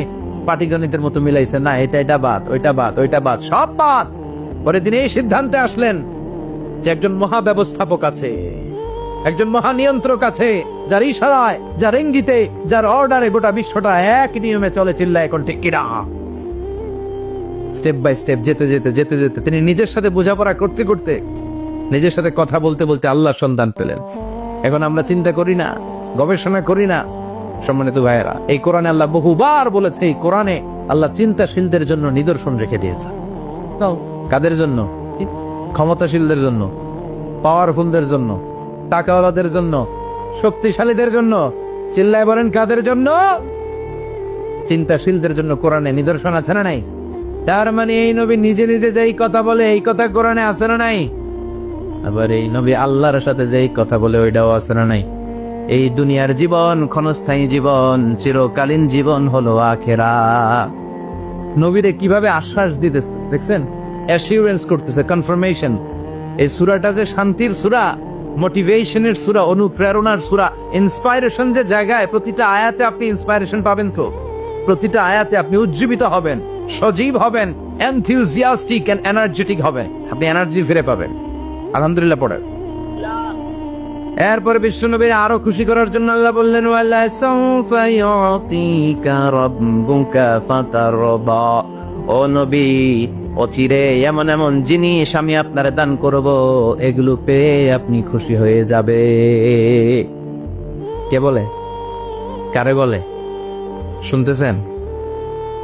পাটিগণিতের মতো মিলাইছে, না এটা বাদ, ওইটা বাদ, সব বাদ। পরে তিনি এই সিদ্ধান্তে আসলেন যে একজন মহা ব্যবস্থাপক আছে, একজন মহা নিয়ন্ত্রক আছে, যার ইশারায়, যার ইঙ্গিতে, যার অর্ডারে গোটা বিশ্বটা এক নিয়মে চলে। চিল্লা এখন ঠিক কিনা? স্টেপ বাই স্টেপ যেতে যেতে তিনি নিজের সাথে বোঝাপড়া করতে করতে, নিজের সাথে কথা বলতে বলতে আল্লাহর সন্ধান পেলেন। এখন আমরা চিন্তা করি না, গবেষণা করি না। সম্মানিত ভাইয়েরা, এই কোরআনে আল্লাহ বহুবার বলেছে, এই কোরআনে আল্লাহ চিন্তাশীলদের জন্য নিদর্শন রেখে দিয়েছে। কাদের জন্য? ক্ষমতাশীলদের জন্য, পাওয়ারফুলদের জন্য, টাকাওয়ালাদের জন্য, শক্তিশালীদের জন্য। চিল্লায় বলেন, কাদের জন্য? চিন্তাশীলদের জন্য কোরআনে নিদর্শন আছে না নাই? তার মানে এই নবী নিজে নিজে যেই কথা বলে, এই কথা কোরআনে আছে না নাই? আবার এই নবী আল্লাহর সাথে যেই কথা বলে, ওইটাও আছে না নাই? এই দুনিয়ার জীবন ক্ষণস্থায়ী জীবন, চিরকালীন জীবন হলো আখিরাত। নবীরে কিভাবে আশ্বাস দিতেছে দেখছেন, অ্যাসিউরেন্স করতেছে, কনফার্মেশন। এই সূরাটা যে শান্তির সূরা, মোটিভেশনের সূরা, অনুপ্রেরণার সূরা, ইন্সপাইরেশন যে জায়গায়, প্রতিটা আয়াতে আপনি ইন্সপাইরেশন পাবেন। তো প্রতিটা আয়াতে আপনি উজ্জীবিত হবেন, সজীব হবেন, এনথিউজিয়াস্টিক এন্ড এনার্জেটিক হবেন, আপনি এনার্জি ফিরে পাবেন। আলহামদুলিল্লাহ পড়েন। এরপরে বিশ্বনবীর আরো খুশি করার জন্য আল্লাহ বললেন, ওয়ালা সাউফা ইউতিকা রাব্বুকা ফাতারদা। ও নবী, অচিরে এমন এমন জিনিস আমি আপনারে দান করব, এগুলো পেয়ে আপনি খুশি হয়ে যাবে। কে বলে? কারে বলে? শুনতেছেন?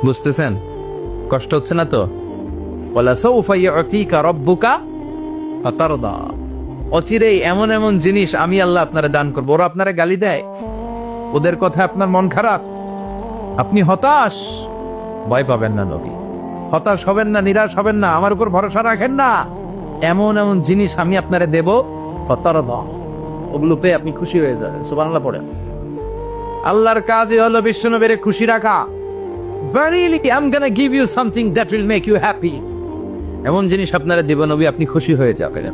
বুঝতেছেন? কষ্ট হচ্ছে না তো? ওয়ালা সাউফা ইউতিকা রাব্বুকা ফাতারদা। অচিরেই এমন এমন জিনিস আমি আল্লাহ আপনারা দান করবো। ওরা আপনারা গালি দেয়, ওদের কথা আপনার মন খারাপ, আপনি হতাশ, ভয় পাবেন না নবী, হতাশ হবেন না, নিরাশ হবেন না, আমার উপর ভরসা রাখেন না। এমন এমন জিনিস আমি আপনারে দেব, ফাতারদা, ওগুলো পেয়ে আপনি খুশি হয়ে যাবেন। সুবহানাল্লাহ পড়ে। আল্লাহর কাজই হলো বিশ্বনবীরে খুশি রাখা। Verily, I'm gonna give you something that will make you happy. এমন জিনিস আপনারা দেব নবী, আপনি খুশি হয়ে যাবেন।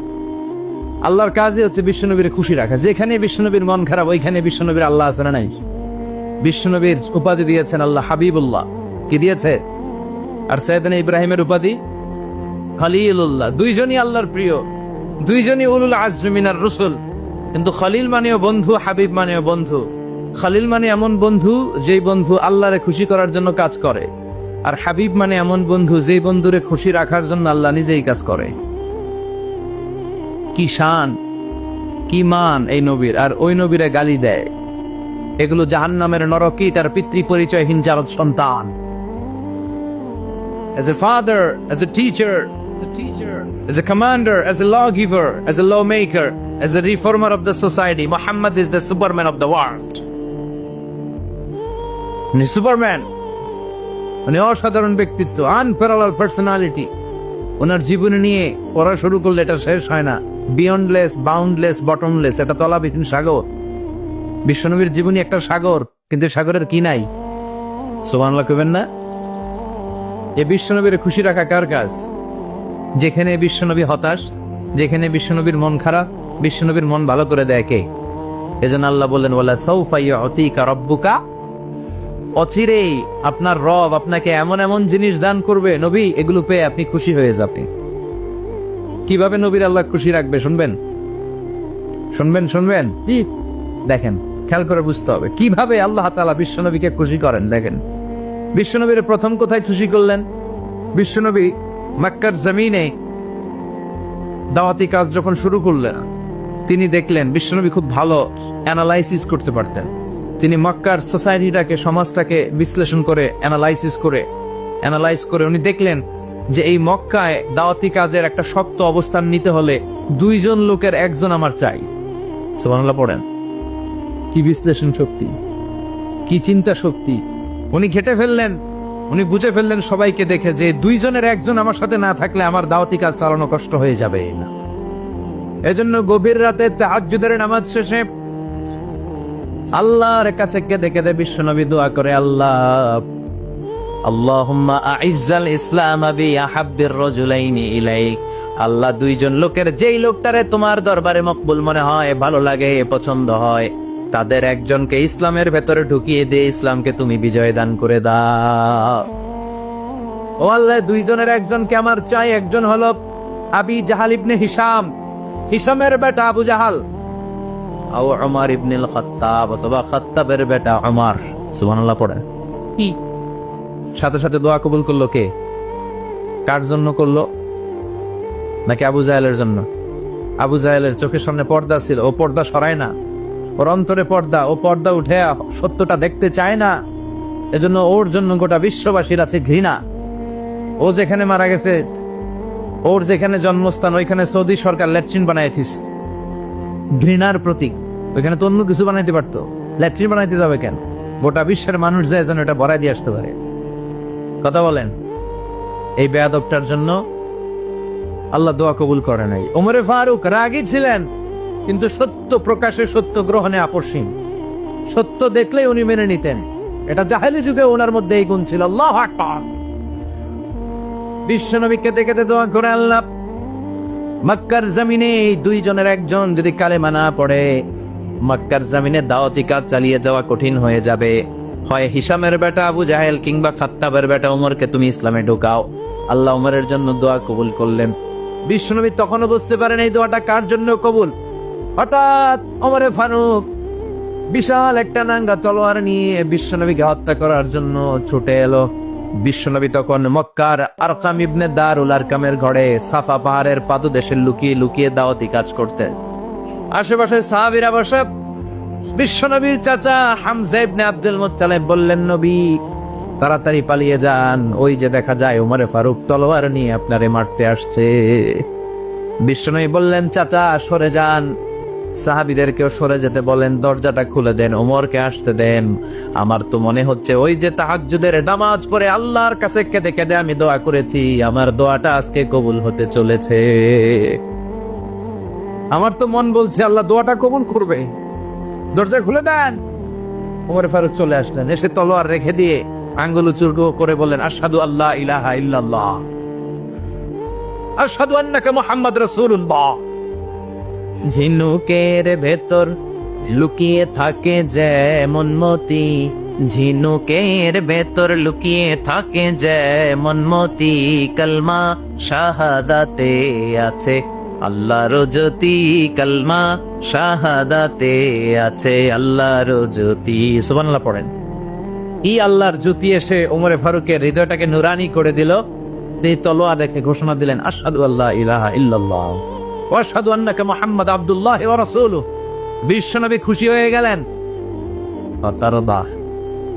আল্লাহর কাজই হচ্ছে বিশ্বনবীর খুশি রাখা। যেখানে বিশ্বনবীর মন খারাপ, ওইখানে বিশ্বনবীর আল্লাহ আছে না নাই? বিশ্বনবীর উপাধি দিয়েছেন আল্লাহ হাবিবুল্লাহ, কি দিয়েছে? আর সাইয়েদনা ইব্রাহিমের উপাধি খলিলুল্লাহ। দুইজনই আল্লাহর প্রিয়, দুইজনই উলুল আজমি মিনার রসুল। কিন্তু খলিল মানেও বন্ধু, হাবিব মানেও বন্ধু। খালিল মানে এমন বন্ধু যেই বন্ধু আল্লাহরে খুশি করার জন্য কাজ করে, আর হাবিব মানে এমন বন্ধু যেই বন্ধুরে খুশি রাখার জন্য আল্লাহ নিজেই কাজ করে। কি শান, কি মান এই নবীর, আর ওই নবীরে গালি দেয়। এগুলো জাহান্নামের নরকী তার পিতৃ পরিচয়হীন জারদ সন্তান। As a father, as a teacher, as a commander, as a lawgiver, as a lawmaker, as a reformer of the society, Muhammad is the Superman of the world. উনি সুপারম্যান, উনি অসাধারণ ব্যক্তিত্ব, আনপ্যারালাল পার্সোনালিটি। ওনার জীবন নিয়ে পড়া শুরু করলে এটা শেষ হয় না। বিয়ন্ডলেস, বাউন্ডলেস, বটমলেস, এটা তলাবিহীন সাগর। বিশ্বনবীর জীবনী একটা সাগর, কিন্তু সাগরের কি নাই? সুবহানাল্লাহ কইবেন না? এই বিশ্বনবীর খুশি রাখা কার কাজ? যেখানে বিশ্বনবী হতাশ, যেখানে বিশ্বনবীর মন খারাপ, বিশ্বনবীর মন ভালো করে দেয় কে? এজন্য আল্লাহ বললেন, ওয়ালা সাউফা ইউতিকা রাব্বুকা, অচিরেই আপনার রব আপনাকে এমন এমন জিনিস দান করবে নবী, এগুলো পেয়ে আপনি খুশি হয়ে যাবেন। কিভাবে নবীর আল্লাহ খুশি রাখবে শুনবেন? শুনবেন? দেখেন, খেয়াল করে বুঝতে হবে কিভাবে আল্লাহ তাআলা বিশ্বনবীকে খুশি করেন। দেখেন, বিশ্বনবীর প্রথম কোথায় খুশি করলেন? বিশ্বনবী মক্কার জমিনে দাওয়াতি কাজ যখন শুরু করলেন, তিনি দেখলেন বিশ্বনবী খুব ভালো অ্যানালাইসিস করতে পারতেন। তিনি মক্কার সোসাইটিটাকে, সমাজটাকে বিশ্লেষণ করে অ্যানালাইজ করে উনি দেখলেন যে এই মক্কায় দাওয়াতি কাজের একটা শক্ত অবস্থান নিতে হলে দুইজন লোকের একজন আমার চাই। সুবহানাল্লাহ পড়েন। কি বিশ্লেষণ শক্তি, কি চিন্তা শক্তি! উনি ঘেটে ফেললেন, উনি বুঝে ফেললেন সবাইকে দেখে যে দুইজনের একজন আমার সাথে না থাকলে আমার দাওয়াতি কাজ চালানো কষ্ট হয়ে যাবে না। এজন্য গভীর রাতে তাহাজ্জুদের নামাজ শেষে আল্লাহর কাছে কেঁদে কেঁদে বিশ্বনবী দোয়া করে, আল্লাহুম্মা আইজ্জাল ইসলাম বি আহাব্বির রাজুলাইনি ইলাইক। আল্লাহ, দুইজন লোকের যেই লোকটারে তোমার দরবারে মকবুল মনে হয়, ভালো লাগে, পছন্দ হয়, তাদের একজনকে ইসলামের ভেতরে ঢুকিয়ে দিয়ে ইসলামকে তুমি বিজয় দান করে দাও। ও আল্লাহ, দুইজনের একজনকে আমার চাই। একজন হলো আবি জাহাল ইবনে হিশাম, হিশামের বেটা আবু জাহাল, আও উমর ইবনুল খাত্তাব, অথবা খাত্তাবের বেটা উমর। সুবহানাল্লাহ পড়ে। কি সাথে সাথে দোয়া কবুল করলো কে? কার জন্য করলো? নাকি আবু জাহেলের জন্য? আবু জাহেলের চোখের সামনে পর্দা ছিল, ও পর্দা সরায় না। ওর অন্তরে পর্দা, ও পর্দা উঠে সত্যটা দেখতে চায় না। এজন্য ওর জন্য গোটা বিশ্ববাসীর আছে ঘৃণা। ও যেখানে মারা গেছে, ওর যেখানে জন্মস্থান, ওইখানে সৌদি সরকার ল্যাট্রিন বানাইছিস, ঘৃণার প্রতীক। ওইখানে তো অন্য কিছু বানাইতে পারতো, ল্যাট্রিন বানাইতে যাবে কেন? গোটা বিশ্বের মানুষ যায় যেন এটা ভরাই দিয়ে আসতে পারে। কথা বলেন, এই বেয়াদবটার জন্য আল্লাহ দোয়া কবুল করে নাই। ওমরে ফারুক রাগী ছিলেন, কিন্তু সত্য প্রকাশে, সত্য গ্রহণে আপসহীন। সত্য দেখলেই উনি মেনে নিতেন। এটা জাহেলি যুগে ওনার মধ্যে এই গুণ ছিল। আল্লাহু আকবার। বিশ্বনবী কেঁদে কেঁদে দোয়া করে, আল্লাহ, মক্কার জমিনে এই দুইজনের একজন যদি কালেমা না পড়ে, মক্কার জমিনে দাওয়াতি কাজ চালিয়ে যাওয়া কঠিন হয়ে যাবে। হয় হিশামের বেটা আবু জাহেল কিংবা খাত্তাবের বেটা ওমরকে তুমি ইসলামে ঢোকাও। আল্লাহ ওমরের জন্য দোয়া কবুল করলেন। বিশ্বনবী তখনও বুঝতে পারেন এই দোয়াটা কার জন্য কবুল। হঠাৎ ওমরে ফারুক বিশাল একটা নাঙ্গা তলোয়ার নিয়ে বিশ্বনবীকে হত্যা করার জন্য ছুটে এলো। বিশ্বনবী তখন মক্কার আরকাম ইবনে দারুল আরকামের ঘরে সাফা পাহাড়ের পাদদেশে লুকিয়ে লুকিয়ে দাওয়াতি কাজ করতেন। আশেপাশে সাহাবীরা বসে। বিশ্বনবীর চাচা হামজা ইবনে আব্দুল মুত্তালিব বললেন, নবী তাড়াতাড়ি পালিয়ে যান, ওই যে দেখা যায় ওমরে ফারুক তলোয়ার নিয়ে আপনারে মারতে আসছে। বিশ্বনবী বললেন, চাচা সরে যান, সাহাবীদেরকেও সরে যেতে বলেন, দরজাটা খুলে দেন, ওমরকে আসতে দেন। আমার তো মনে হচ্ছে ওই যে তাহাজ্জুদের নামাজ পড়ে আল্লাহর কাছে কেঁদে কেঁদে আমি দোয়া করেছি, আমার দোয়াটা আজকে কবুল হতে চলেছে। আমার তো মন বলছে আল্লাহ দোয়াটা কবুল করবে। দরজা খুলে দেন। ওমর ফারুক চলে আসলেন, এসে তলোয়ার রেখে দিয়ে আঙ্গুল উঁচু করে বললেন, আশহাদু আল্লা ইলাহা ইল্লাল্লাহ, আশহাদু আন্নাকা মুহাম্মদ রাসূলুল্লাহ। ঝিনুকের ভেতর লুকিয়ে থাকে যেমন মতি, ঝিনুকের ভেতর লুকিয়ে থাকে যেমন মতি, কলমা শাহাদাতে আছে আল্লাহর জ্যোতি কালমা শাহাদাতে আছে, আল্লাহর জ্যোতি। সুবহানাল্লাহ পড়েন। কি আল্লাহর জ্যোতি এসে ওমরে ফারুকের হৃদয়টাকে নুরানি করে দিল। এই তলোয়ার রেখে ঘোষণা দিলেন, আশহাদু আল্লা ইলাহা ইল্লাল্লাহ ওয়া আশহাদু আন্নাকা মুহাম্মাদ আবদুল্লাহ ওয়া রাসূলুহু। বিশ্বনবী খুশি হয়ে গেলেন। ফাতারদা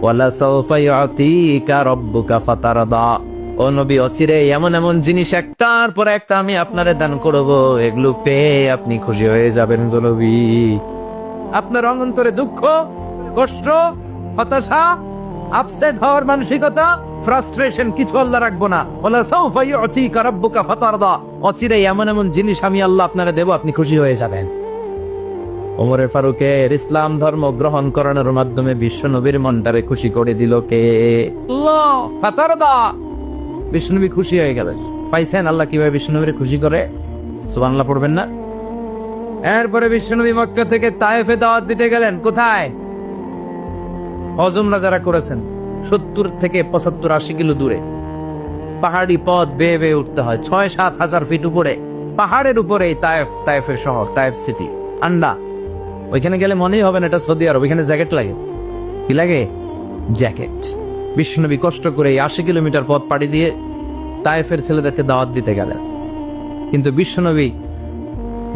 ওয়ালা সাওফা ইউতিকা রাব্বুকা ফাতারদা। ও নবী, অচিরে এমন এমন জিনিস একটার পর একটা আমি আপনারে দান করব, এগুলো পেয়ে আপনি খুশি হয়ে যাবেন গো নবী। আপনার অন্তরে দুঃখ, কষ্ট, হতাশা, আপসেট হওয়ার মানসিকতা, ফ্রাস্ট্রেশন কিছু আল্লাহ রাখবো না। ওয়ালা সাওফা ইউতিকা রাব্বুকা ফাতারদা। অচিরে এমন এমন জিনিস আমি আল্লাহ আপনারে দেব, আপনি খুশি হয়ে যাবেন। ওমরে ফারুকের ইসলাম ধর্ম গ্রহণ করানোর মাধ্যমে বিশ্বনবীর মনটারে খুশি করে দিল কে? আল্লাহ। ফাতারদা। বিশ্বনবী খুশি হয়ে গেলেন। পাইছেন আল্লাহ কিভাবে বিশ্বনবীর খুশি করে? সুবহানাল্লাহ পড়বেন না? এরপরে বিশ্বনবী মক্কা থেকে তায়েফে দাওয়াত দিতে গেলেন। কোথায়? হজমরা যারা করেছেন 70 থেকে 75-80 কিলো দূরে পাহাড়ি পথ বেয়ে বেয়ে উঠতে হয়, 6-7 হাজার ফিট উপরে পাহাড়ের উপরে তায়েফের শহর, তায়েফ সিটি। ঠান্ডা। ওইখানে গেলে মনেই হবে না এটা সৌদি আরব। ওইখানে জ্যাকেট লাগে। কি লাগে? জ্যাকেট। বিশ্বনবী কষ্ট করে 80 কিলোমিটার পথ পাড়ি দিয়ে তায়েফের ছেলেদেরকে দাওয়াত দিতে গেলেন। কিন্তু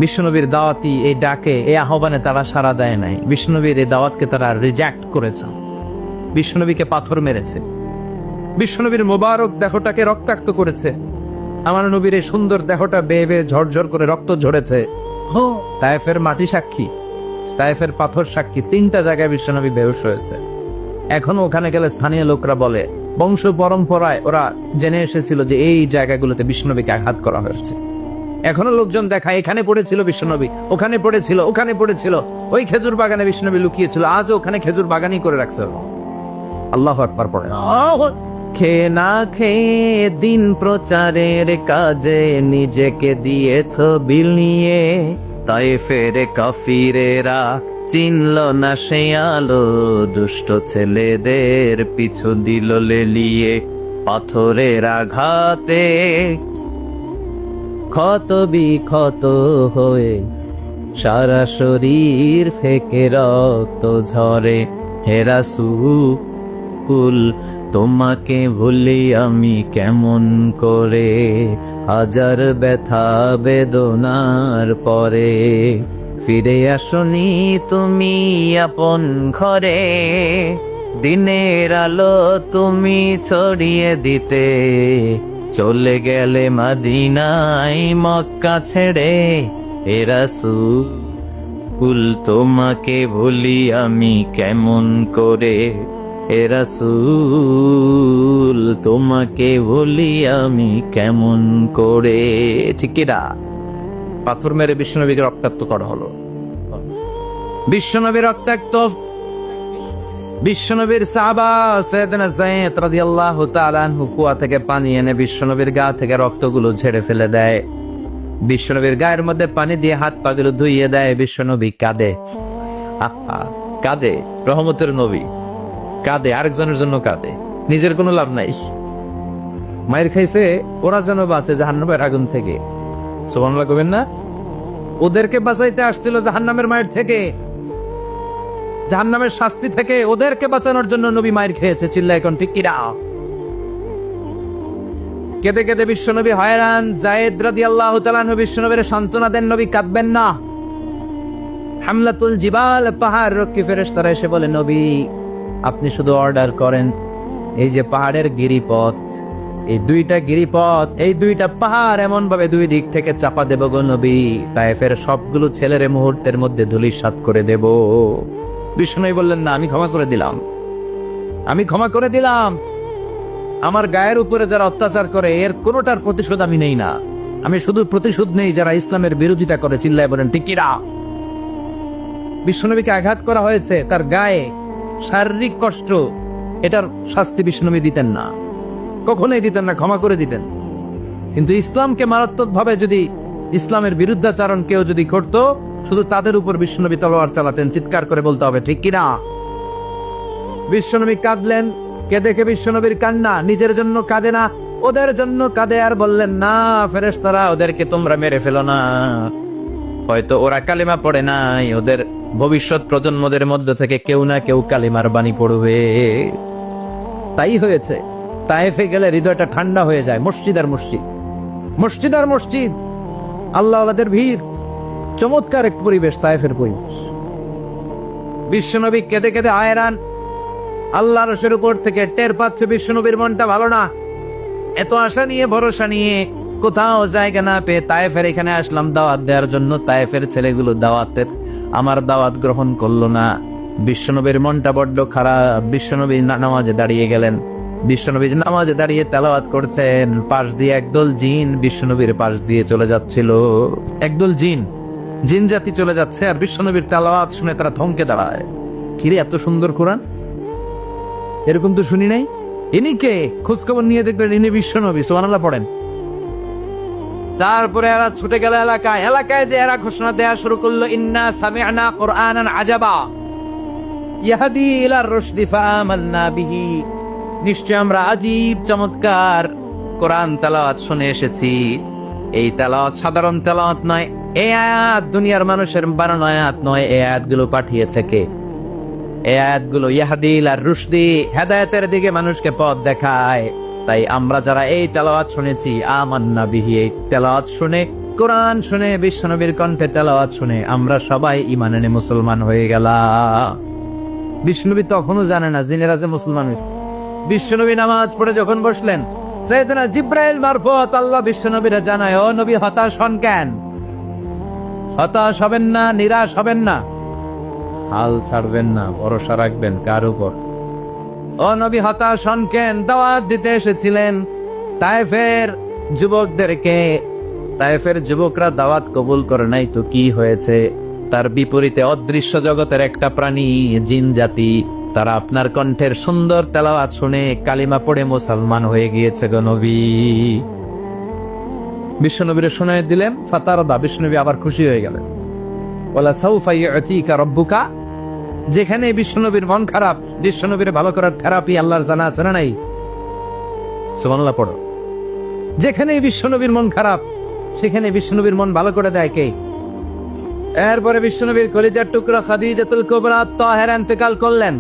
বিশ্বনবীর দাওয়াতি এই ডাকে, এই আহ্বানে তারা সাড়া দেয় নাই। বিশ্বনবীর এই দাওয়াতকে তারা রিজেক্ট করেছে। বিশ্বনবীকে পাথর মেরেছে। বিশ্বনবীর মোবারক দেহটাকে রক্তাক্ত করেছে। আমার নবীর এই সুন্দর দেহটা বেয়ে বেয়ে ঝরঝর করে রক্ত ঝরেছে। তায়েফের মাটি সাক্ষী, তায়েফের পাথর সাক্ষী। 3টা জায়গায় বিশ্বনবী বেহুশ হয়েছে। এখনো ওখানে গেলে স্থানীয় লোকরা বলে, বংশ পরম্পরায় ওরা জেনে এসেছিল যে এই জায়গাগুলোতে বিশ্বনবীকে আঘাত করা হয়েছে। এখনো লোকজন দেখায়, এখানে পড়েছিল বিশ্বনবী, ওখানে পড়েছিল, ওখানে পড়েছিল, ওই খেজুর বাগানে বিশ্বনবী লুকিয়েছিল, আজও ওখানে খেজুর বাগানই করে রাখছে। আল্লাহু আকবার পড়ে। খেয়ে না খেয়ে দিন প্রচারের কাজে নিজেকে দিয়েছ বিলিয়ে, তায়েফের কাফিরেরা চিনল না সে আলো, দুষ্ট ছেলেদের পিছু দিল লেলিয়ে, পাথরের আঘাতে ক্ষত বিক্ষত হয়ে সারা শরীর থেকে রক্ত ঝরে। হে রাসূল, তোমাকে ভুলি আমি কেমন করে, হাজার ব্যথা বেদনার পরে ফিরে আসনি তুমি আপন ঘরে, দিনের আলো তুমি ছড়িয়ে দিতে, চলে গেলে মদিনায় মক্কা ছেড়ে। হে রাসূল, তোমাকে ভুলি আমি কেমন করে, হে রাসূল, তোমাকে ভুলি আমি কেমন করে। ঠিক কি না? পাথর মেরে বিশ্বনবীকে রক্তাক্ত করা হলো। বিশ্বনবী রক্তাক্ত। বিশ্বনবীর সাহাবা সাইয়েদনা যায়েদ রাদিয়াল্লাহু তাআলা আনহু কুয়া থেকে পানি এনে বিশ্বনবীর গা থেকে রক্তগুলো ঝেড়ে ফেলে দেয়। বিশ্বনবীর গায়ের মধ্যে পানি দিয়ে হাত পা গুলো ধুইয়ে দেয়। বিশ্বনবী কাঁদে। কাঁদে। রহমতের নবী কাঁদে, আরেকজনের জন্য কাঁদে, নিজের কোনো লাভ নাই। মায়ের খাইছে, ওরা যেন বাঁচে জাহান্নামের আগুন থেকে। সুবহানাল্লাহ কইবেন না? ওদেরকে বাঁচাইতে আসছিল জাহান্নামের মায়ের থেকে, জাহান্নামের শাস্তি থেকে। ওদেরকে বাঁচানোর জন্য নবী মায়ের খেয়েছে। চিল্লায় এখন ঠিক কিরা? কেঁদে কেঁদে বিশ্বনবী হয়রান। যায়েদ রাদিয়াল্লাহু তাআলা আনহু বিশ্বনবীর সান্ত্বনা দেন, নবী কাঁদবেন না। হামলাতুল জিবাল, পাহাড় রক্ষী ফেরেশতারা এসে বলে, নবী আপনি শুধু অর্ডার করেন, এই যে পাহাড়ের গিরিপথ, এই 2টা গিরিপথ, এই 2টা পাহাড় এমন ভাবে 2 দিক থেকে চাপা দেব গো নবী, তায়েফের সবগুলো ছেলেরে মুহূর্তের মধ্যে ধূলিসাৎ করে দেব। বিষ্ণু বললেন, না, আমি ক্ষমা করে দিলাম, আমি ক্ষমা করে দিলাম। আমার গায়ের উপরে যারা অত্যাচার করে এর কোনোটার প্রতিশোধ আমি নেই না। আমি শুধু প্রতিশোধ নেই যারা ইসলামের বিরোধিতা করে। চিল্লায় বলেন ঠিক কিরা? বিশ্বনবীকে আঘাত করা হয়েছে, তার গায়ে শারীরিক কষ্ট, এটার শাস্তি বিশ্বনবী দিতেন না, কখনোই দিতেন না, ক্ষমা করে দিতেন। কিন্তু ইসলামকে মারাত্মক ভাবে যদি ইসলামের বিরুদ্ধাচারণ কেউ যদি করতো, শুধু তাদের উপর বিশ্বনবী তলোয়ার চালাতেন। চিৎকার করে বলতে হবে ঠিক কিনা? বিশ্বনবী কাঁদলেন। কে দেখে বিশ্বনবীর কান্না? নিজের জন্য কাঁদে না, ওদের জন্য কাঁদে আর বললেন, না ফেরেশতারা, ওদেরকে তোমরা মেরে ফেলো না, হয়তো ওরা কালিমা পড়ে নাই, ওদের ভবিষ্যৎ প্রজন্মদের মধ্যে থেকে কেউ না কেউ কালিমার বাণী পড়বে। তাই হয়েছে। তায়েফে গেলে হৃদয়টা ঠান্ডা হয়ে যায়। মসজিদ আর মসজিদ, মসজিদ আর মসজিদ, আল্লাহ আল্লাহদের ভিড়, চমৎকার এক পরিবেশ তায়েফের পরিবেশ। বিশ্বনবী কেঁদে কেঁদে হায়রান। আল্লাহর আরশের উপর থেকে টের পাচ্ছে বিশ্বনবীর মনটা ভালো না। এত আশা নিয়ে ভরসা নিয়ে কোথাও জায়গা না পেয়ে তায়েফের এখানে আসলাম দাওয়াত দেওয়ার জন্য। তায়েফের ছেলেগুলো দাওয়াতের আমার দাওয়াত গ্রহণ করলো না। বিশ্বনবীর মনটা বড্ড খারাপ। বিশ্বনবী নামাজে দাঁড়িয়ে গেলেন। বিশ্বনবী নামাজে দাঁড়িয়ে তেলাওয়াত করছেন, পাশ দিয়ে একদল জিন বিশ্বনবীর পাশ দিয়ে চলে যাচ্ছিল। একদল জিন, জিন জাতি চলে যাচ্ছে, আর বিশ্বনবীর তেলাওয়াত শুনে তারা থমকে দাঁড়ায়। কিরে, এত সুন্দর কোরআন, এরকম তো শুনি নাই। ইনি কে? খোঁজখবর নিয়ে দেখলেন ইনি বিশ্বনবী। সুবহানাল্লাহ পড়েন। তারপরে এরা ছুটে গেল এলাকায়। এলাকায় যে এরা ঘোষণা দেয়া শুরু করলো, ইন্না সামি'না কুরআনান আজাবা ইয়াহদি ইলার রুশদি ফাআমান্না বিহি। নিশ্চয় আমরা আজীব চমৎকার কোরআন তেলাওয়াত শুনে এসেছি। এই তেলাওয়াত সাধারণ তেলাওয়াত নয়, এই আয়াত দুনিয়ার মানুষের বানানো আয়াত নয়। এই আয়াতগুলো পাঠিয়েছে কে? এই আয়াতগুলো ইয়াহদি ইলার রুশদি, হেদায়েতের দিকে মানুষকে পথ দেখায়। তাই আমরা যারা এই তেলাওয়াত শুনেছি, আমান্না বিহি, এই তেলাওয়াত শুনে, কোরআন শুনে, বিশ্বনবীর কণ্ঠে তেলাওয়াত শুনে আমরা সবাই ঈমান এনে মুসলমান হয়ে গেলাম। বিশ্বনবী তখনও জানে না জিনেরা যে মুসলমান হয়েছে। বিশ্বনবী নামাজ পড়ে যখন বসলেন, সাইয়েদনা জিবরাইল মারফত আল্লাহ বিশ্বনবীরা জানায়, ও নবী হতাশ হন কেন? হতাশ হবেন না, নিরাশ হবেন না, হাল ছাড়বেন না, ভরসা রাখবেন কার উপর? ও নবী হতাশ হন কেন? দাওয়াত দিতে এসেছিলেন তায়েফের যুবকদেরকে। তায়েফের যুবকরা দাওয়াত কবুল করে নাই তো কি হয়েছে? তার বিপরীতে অদৃশ্য জগতের একটা প্রাণী, জিন জাতি, তারা আপনার কণ্ঠের সুন্দর তেলাওয়াত শুনে কালিমা পড়ে মুসলমান হয়ে গিয়েছে গো নবী। বিশ্বনবীরে শোনায় দিলেন। ফাতারদা, বিশ্বনবী আবার খুশি হয়ে গেলেন। ওয়ালা সাউফা ইউতিকা রাব্বুকা। যেখানে বিশ্বনবীর মন খারাপ, বিশ্বনবীর ভালো করার থেরাপি আল্লাহর জানা আছে না নাই? সুবহানাল্লাহ পড়ো। যেখানে বিশ্বনবীর মন খারাপ, সেখানে বিশ্বনবীর মন ভালো করে দেয় কে? এরপরে বিশ্বনবীর কলিজার টুকরা খাদিজাতুল কুবরা তাহেরা ইন্তেকাল করলেন।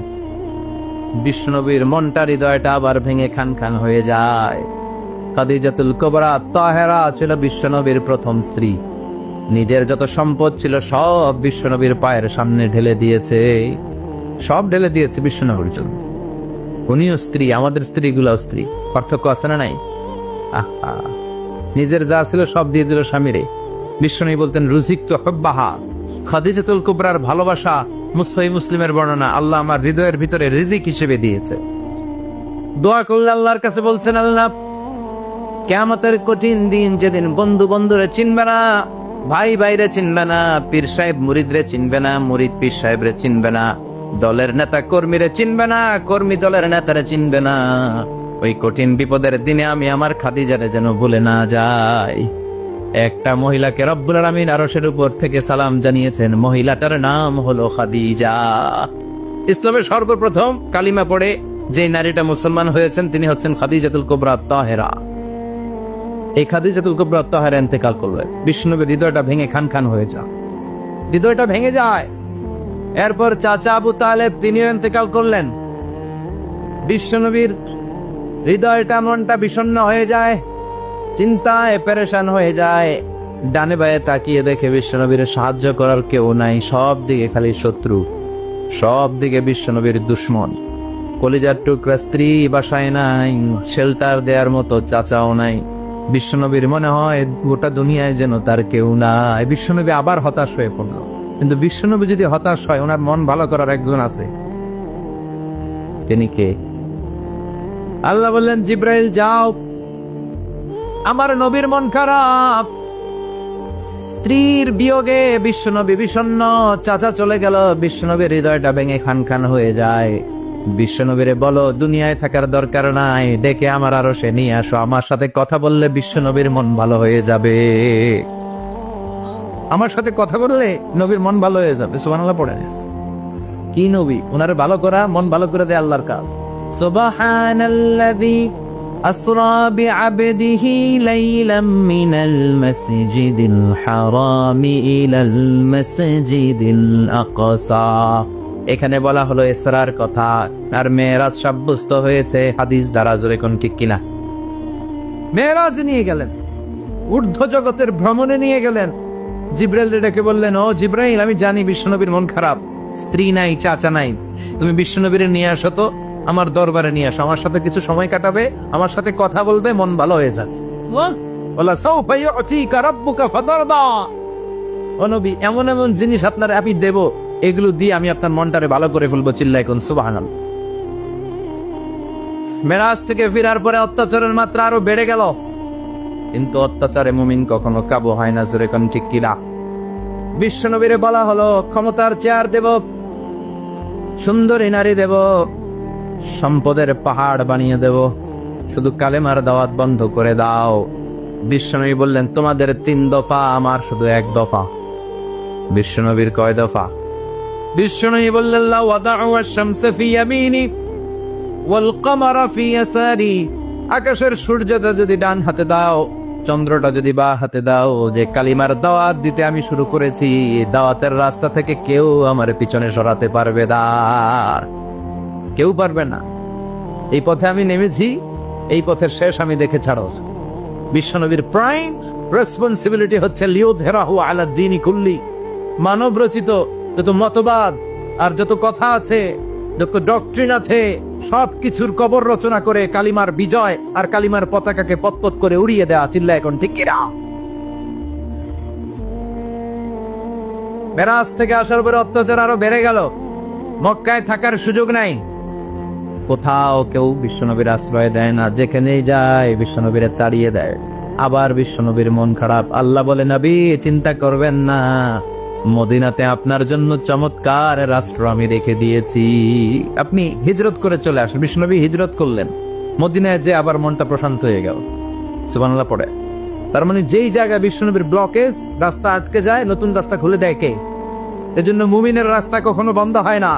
বিশ্বনবীর মনটা, হৃদয়টা আবার ভেঙে খান খান হয়ে যায়। খাদিজাতুল কুবরা তাহেরা ছিল বিশ্বনবীর প্রথম স্ত্রী। নিজের যত সম্পদ ছিল সব বিশ্বনবীর পায়ের সামনে ঢেলে দিয়েছে। সব ঢেলে দিয়েছে বিশ্বনবীর জন্য। উনিও স্ত্রী, আমাদের স্ত্রীগুলাও স্ত্রী। পার্থক্য আছে না নাই? আহা, নিজের যা ছিল সব দিয়ে দিল স্বামীরে। বিশ্বনবী বলতেন, রুজিকতু হুব্বাহা। খাদিজাতুল কুবরার ভালোবাসা সহিহ মুসলিমের বর্ণনা, আল্লাহ আমার হৃদয়ের ভিতরে রিজিক হিসেবে দিয়েছে। দোয়া করলে আল্লাহর কাছে বলছেন, আল্লাহ কিয়ামতের কঠিন দিন, যেদিন বন্ধু বন্ধুরে চিনবে না, ভাই ভাইরে চিনবে না, পীর সাহেব মুরিদরে চিনবে না, মুরিদ পীর সাহেবরে চিনবে না, দলের নেতা কর্মীরে চিনবে না, কর্মী দলের নেতারে চিনবে না, ওই কঠিন বিপদের দিনে আমি আমার খাদিজারে যেন ভুলে না যাই। একটা মহিলাকে রব্বুল আলামিন আরশের উপর থেকে সালাম জানিয়েছেন। মহিলাটার নাম হলো খাদিজা। ইসলামের সর্বপ্রথম কালিমা পড়ে যে নারীটা মুসলমান হয়েছেন তিনি হচ্ছেন খাদিজাতুল কুবরা তাহেরা। এই খাদিজাতুল কুবরা তাহেরা ইন্তেকাল করলেন। বিষ্ণুনবীর হৃদয়টা ভেঙে খান খান হয়ে যায়, হৃদয়টা ভেঙে যায়। এরপর চাচা আবু তালেব তিনিও ইন্তেকাল করলেন। বিশ্বনবীর হৃদয়টা, মনটা বিষণ্ণ হয়ে যায়, চিন্তায় পেরেশান হয়ে যায়। ডানে বায়ে তাকিয়ে দেখে বিশ্বনবীর সাহায্য করার কেউ নাই। সব দিকে খালি শত্রু, সব দিকে বিশ্বনবীর দুশ্মন। কলিজার টুকরা স্ত্রী বাসায় নাই, শেল্টার দেওয়ার মতো চাচাও নাই। বিশ্বনবীর মনে হয় গোটা দুনিয়ায় যেন তার কেউ নাই। বিশ্বনবী আবার হতাশ হয়ে পড়ল। কিন্তু বিশ্বনবী যদি হতাশ হয়, ওনার মন ভালো করার একজন আছে। তিনি কে? আল্লাহ বললেন, জিব্রাইল যাও, আমার নবীর মন খারাপ, স্ত্রীর বিয়োগে বিশ্বনবী বিষণ্ণ, চাচা চলে গেল, বিশ্বনবীর হৃদয়টা ভেঙে খান খান হয়ে যায়। বিশ্বনবীরে বলো দুনিয়ায় থাকার দরকার নাই, ডেকে আমার আরশে নিয়ে আসো, আমার সাথে কথা বললে বিশ্বনবীর মন ভালো হয়ে যাবে। আমার সাথে কথা বললে নবীর মন ভালো হয়ে যাবে। সুবহানাল্লাহ পড়েন। কি নবী? ওনারে ভালো করা, মন ভালো করে দেয় আল্লাহর কাজ। সুবহানাল্লাযী أسرى بعبده ليلا من المسجد الحرام إلى المسجد الأقصى। এখানে বলা হলো ইসরার কথা, আর মেরাজ সাব্যস্ত হয়েছে হাদিস দ্বারা। জোরে কোন ঠিক কিনা? মেরাজ নিয়ে গেলেন, ঊর্ধ্ব জগতের ভ্রমণে নিয়ে গেলেন। জিব্রাইল ডেকে বললেন, ও জিব্রাইল, আমি জানি বিশ্বনবীর মন খারাপ, স্ত্রী নাই, চাচা নাই, তুমি বিশ্বনবীর নিয়ে আসো তো, আমার দরবারে নিয়ে আসো, আমার সাথে কিছু সময় কাটাবে, আমার সাথে কথা বলবে, মন ভালো হয়ে যাবে। ওয়ালা সাউফা ইউতিকা রাব্বুকা ফাতারদা। ও নবী, এমন এমন জিনিস আপনার আমি দেব, এগুলো দিয়ে আমি আপনার মনটারে ভালো করে ফেলবো। চিল্লায় কোন সুবহানাল্লাহ। মেরাজ থেকে ফেরার পরে অত্যাচারের মাত্রা আরো বেড়ে গেল, কিন্তু অত্যাচারে মুমিন কখনো কাবু হয় না। জোরে কোন ঠিক কিনা? বিশ্বনবীরে বলা হলো, ক্ষমতার চেয়ার দেব, সুন্দরী নারী দেব, সম্পদের পাহাড় বানিয়ে দেব, শুধু কালেমার দাওয়াত বন্ধ করে দাও। বিশ্বনবী বললেন, তোমাদের 3 দফা, আমার শুধু 1 দফা। বিশ্বনবীর কয় দফা? বিশ্বনবী বললেন, লা ওয়াদাউ আশ-শামসা ফি ইয়ামিনি ওয়াল কামারা ফি ইয়াসারি। আকাশের সূর্যটা যদি ডান হাতে দাও, চন্দ্রটা যদি বা হাতে দাও, যে কালিমার দাওয়াত দিতে আমি শুরু করেছি, দাওয়াতের রাস্তা থেকে কেউ আমার পিছনে সরাতে পারবে না, কেউ পারবে না। এই পথে আমি নেমেছি, এই পথের শেষ আমি দেখে ছাড়ো। বিশ্বনবীর প্রাইম রেসপন্সিবিলিটি হচ্ছে লিউযহিরাহু আলা দ্বীনি কুল্লি। মানব রচিত যত মতবাদ আর যত কথা আছে, যত ডক্ট্রিন আছে, সবকিছুর কবর রচনা করে কালিমার বিজয় আর কালিমার পতাকাকে পতপত করে উড়িয়ে দেওয়া। চিল্লা এখন ঠিক কিনা? মেরাজ থেকে আসার পরে অত্যাচার আরো বেড়ে গেল, মক্কায় থাকার সুযোগ নাই, কোথাও কেউ বিশ্বনবীর আশ্রয় দেয় না, যেখানেই যায় বিশ্বনবীর তাড়িয়ে দেয়। আবার বিশ্বনবীর মন খারাপ। আল্লাহ বলে, নবী চিন্তা করবেন না, মদিনাতে আপনার জন্য চমৎকার রাষ্ট্র আমি রেখে দিয়েছি, আপনি হিজরত করে চলে আসেন। বিশ্বনবী হিজরত করলেন, মদিনায় যে আবার মনটা প্রশান্ত হয়ে গেল। সুবহানাল্লাহ পড়ে। তার মানে যেই জায়গায় বিশ্বনবীর ব্লকেজ, রাস্তা আটকে যায়, নতুন রাস্তা খুলে দেয় কে? এজন্য মুমিনের রাস্তা কখনো বন্ধ হয় না।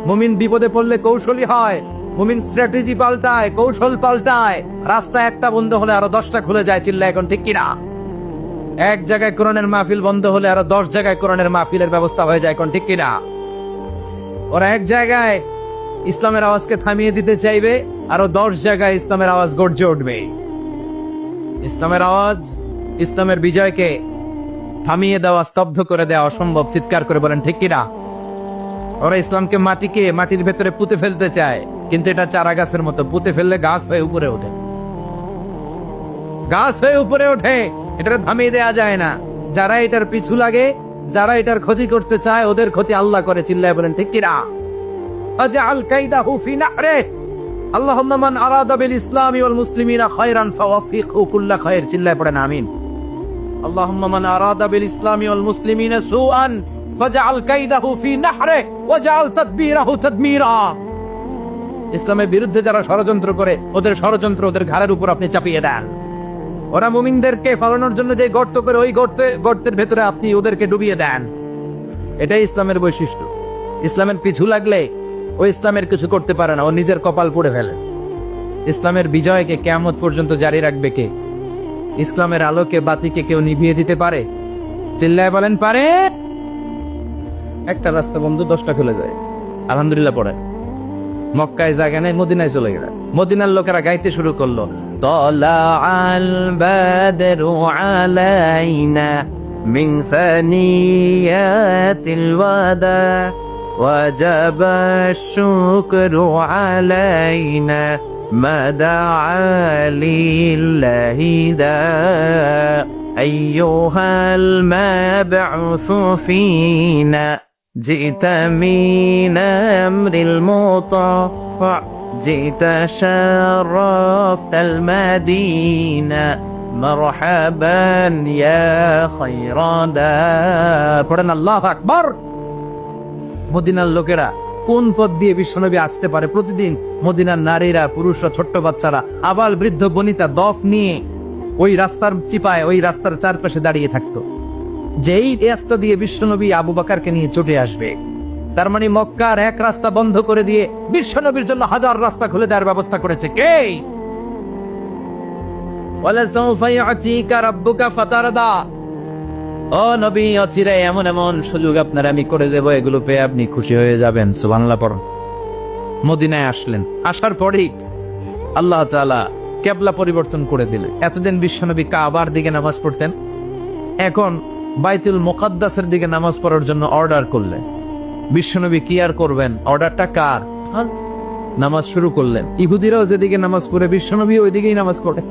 মুমিন বিপদে পড়লে কৌশলী হয়, মুমিন স্ট্র্যাটেজি পাল্টায়, কৌশল পাল্টায়। রাস্তা একটা বন্ধ হলে আরো 10টা খুলে যায়। চিল্লা এখন ঠিক কিনা? এক জায়গায় কোরআনের মাহফিল বন্ধ হলে আরো 10 জায়গায় কোরআনের মাহফিলের ব্যবস্থা হয়ে যায়। এখন ঠিক কিনা? ওরা এক জায়গায় ইসলামের আওয়াজকে থামিয়ে দিতে চাইবে, আরো 10 জায়গায় ইসলামের আওয়াজ গর্জে উঠবে। ইসলামের আওয়াজ, ইসলামের বিজয়কে থামিয়ে দেওয়া, স্তব্ধ করে দেওয়া অসম্ভব। চিৎকার করে বলেন ঠিক কিনা? ওরা ইসলামকে মাটির ভেতরে পুঁতে ফেলতে চায়, কিন্তু এটা চারা গাছের মতো, পুঁতে ফেললে গাছ হয়ে উপরে ওঠে, গাছ হয়ে উপরে ওঠে, এটা থামিয়ে দেয়া যায় না। যারা এটার পিছু লাগে, যারা এটার ক্ষতি করতে চায়, ওদের ক্ষতি আল্লাহ করে। চিল্লায় বলেন ঠিক কিনা? আজআল কাইদাহু ফি নাহরে। আল্লাহুম্মা মান আরাদা বিল ইসলামি ওয়াল মুসলিমিনা খায়রান ফাওয়াফিকহু কুল্লা খায়র। চিল্লায় পড়েন আমিন। আল্লাহুম্মা মান আরাদা বিল ইসলামি ওয়াল মুসলিমিনা সুআন ফাজআল কাইদাহু ফি নাহরে ওয়াজআল তাদবীরাহু তাদমীরা। ইসলামের বিরুদ্ধে যারা ষড়যন্ত্র করে, ওদের ষড়যন্ত্র ওদের ঘাড়ের উপর আপনি চাপিয়ে দেন। ওরা মুমিনদেরকে ফালানোর জন্য যে গর্ত করে, ওই গর্তের ভেতরে আপনি ওদেরকে ডুবিয়ে দেন। এটাই ইসলামের বৈশিষ্ট্য। ইসলামের পিছু লাগলে ও ইসলামের কিছু করতে পারে না, ও নিজের কপাল পুড়ে ফেলে। ইসলামের বিজয়কে কিয়ামত পর্যন্ত জারি রাখবে কে? ইসলামের আলোকে, বাতিকে কেউ নিভিয়ে দিতে পারে? চিল্লায় বলেন পারে? একটা রাস্তা বন্ধ, 10টা খুলে যায়। আলহামদুলিল্লাহ পড়ে। মক্কায় জায়গা নেই, মদিনায় চলে গেল। মদিনার লোকেরা গাইতে শুরু করলো, তলাআল বাদরু আলাইনা মিন সানিয়াতিল ওয়াদা ওয়াজাবা শুকরু আলাইনা মাদাআ লিল্লাহি দা আইয়ুহাল মাবউসু ফিনা جئت من أمر المطاع جئت شرفت المدينة مرحبا يا خير دار। পড়েন আল্লাহু আকবার। মদিনার লোকেরা কোন পথ দিয়ে বিশ্বনবী আসতে পারে? প্রতিদিন মদিনার নারীরা, পুরুষরা, ছোট্ট বাচ্চারা, আবাল বৃদ্ধ বনিতা দফ নিয়ে ওই রাস্তার চিপায়, ওই রাস্তার চারপাশে দাঁড়িয়ে থাকতো, যেই রাস্তা দিয়ে বিশ্বনবী আবু বকরকে নিয়ে চটে আসবে। তার মানে মক্কার এক রাস্তা বন্ধ করে দিয়ে বিশ্বনবীর জন্য হাজার রাস্তা খুলে দেওয়ার ব্যবস্থা করেছে কে? ওয়ালা সাউফা ইউতিকা রাব্বুকা ফাতারদা। ও নবী, অচিরে এমন এমন সুযোগ আপনার আমি করে দেব, এগুলো পেয়ে আপনি খুশি হয়ে যাবেন। সুবহানাল্লাহ পড়ুন। মদিনায় আসলেন, আসার পরেই আল্লাহ তাআলা কিবলা পরিবর্তন করে দিলেন। এতদিন বিশ্বনবী কাবার দিকে নামাজ পড়তেন, এখন বাইতুল মুকাদ্দাসের দিকে নামাজ পড়ার জন্য অর্ডার করলেন। বিশ্বনবী কি আর করবেন, অর্ডারটা কার? নামাজ শুরু করলেন। ইহুদিরাও যেদিকে নামাজ পড়ে বিশ্বনবী ওইদিকেই নামাজ পড়ে।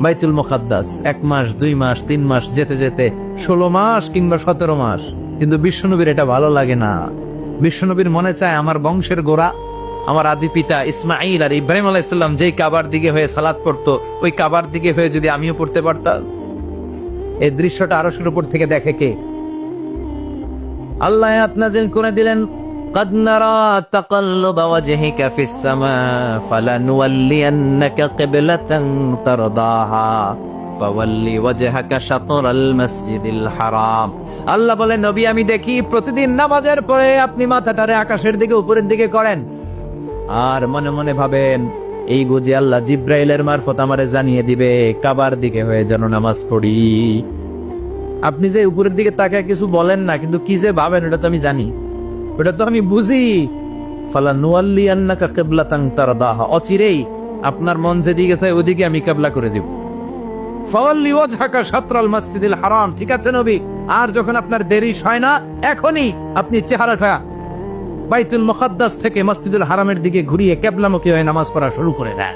বাইতুল মুকাদ্দাস 1 মাস 2 মাস 3 মাস যেতে যেতে 16 মাস কিংবা 17 মাস, কিন্তু বিশ্বনবীর এটা ভালো লাগে না। বিশ্বনবীর মনে চায় আমার বংশের গোড়া, আমার আদি পিতা ইসমাইল আর ইব্রাহিম আলাইহিস সালাম যেই কাবার দিকে হয়ে সালাত পড়তো, ওই কাবার দিকে হয়ে যদি আমিও পড়তে পারতাম। এই দৃশ্যটা আরশের উপর থেকে দেখে কে? আল্লাহ আয়াত নাযিল করে দিলেন, قد نرى تقلب وجهك في السماء فلنولينك قبلة ترضاها فولي وجهك شطر المسجد الحرام। আল্লাহ বলে, নবী আমি দেখি প্রতিদিন নামাজের পরে আপনি মাথাটারে আকাশের দিকে উপরের দিকে করেন, আর মনে মনে ভাবেন এই বুঝি আল্লাহ জিব্রাইলের মারফত আমারে জানিয়ে দিবে কাবার দিকে হয়ে যেন নামাজ পড়ি। আপনি যে উপরের দিকে তাকায় কিছু বলেন না, কিন্তু কি যে ভাবেন ওটা তো আমি জানি, ওটা তো আমি বুঝি। ফালানুয়াল্লিয়ান্নাকা কিবলাতান তারদাহা, অচিরেই আপনার মন যেদিকে চায় ওদিকে আমি কিবলা করে দিব। ফাওয়াল্লি ওয়াজহাকা শাতরাল মসজিদিল হারাম। ঠিক আছে নবী, আর যখন আপনার দেরি হয় না, এখনই আপনি চেহারাটা বাইতুল মুকাদ্দাস থেকে মসজিদুল হারামের দিকে ঘুরিয়ে কিবলামুখী হয়ে নামাজ পড়া শুরু করে দেন।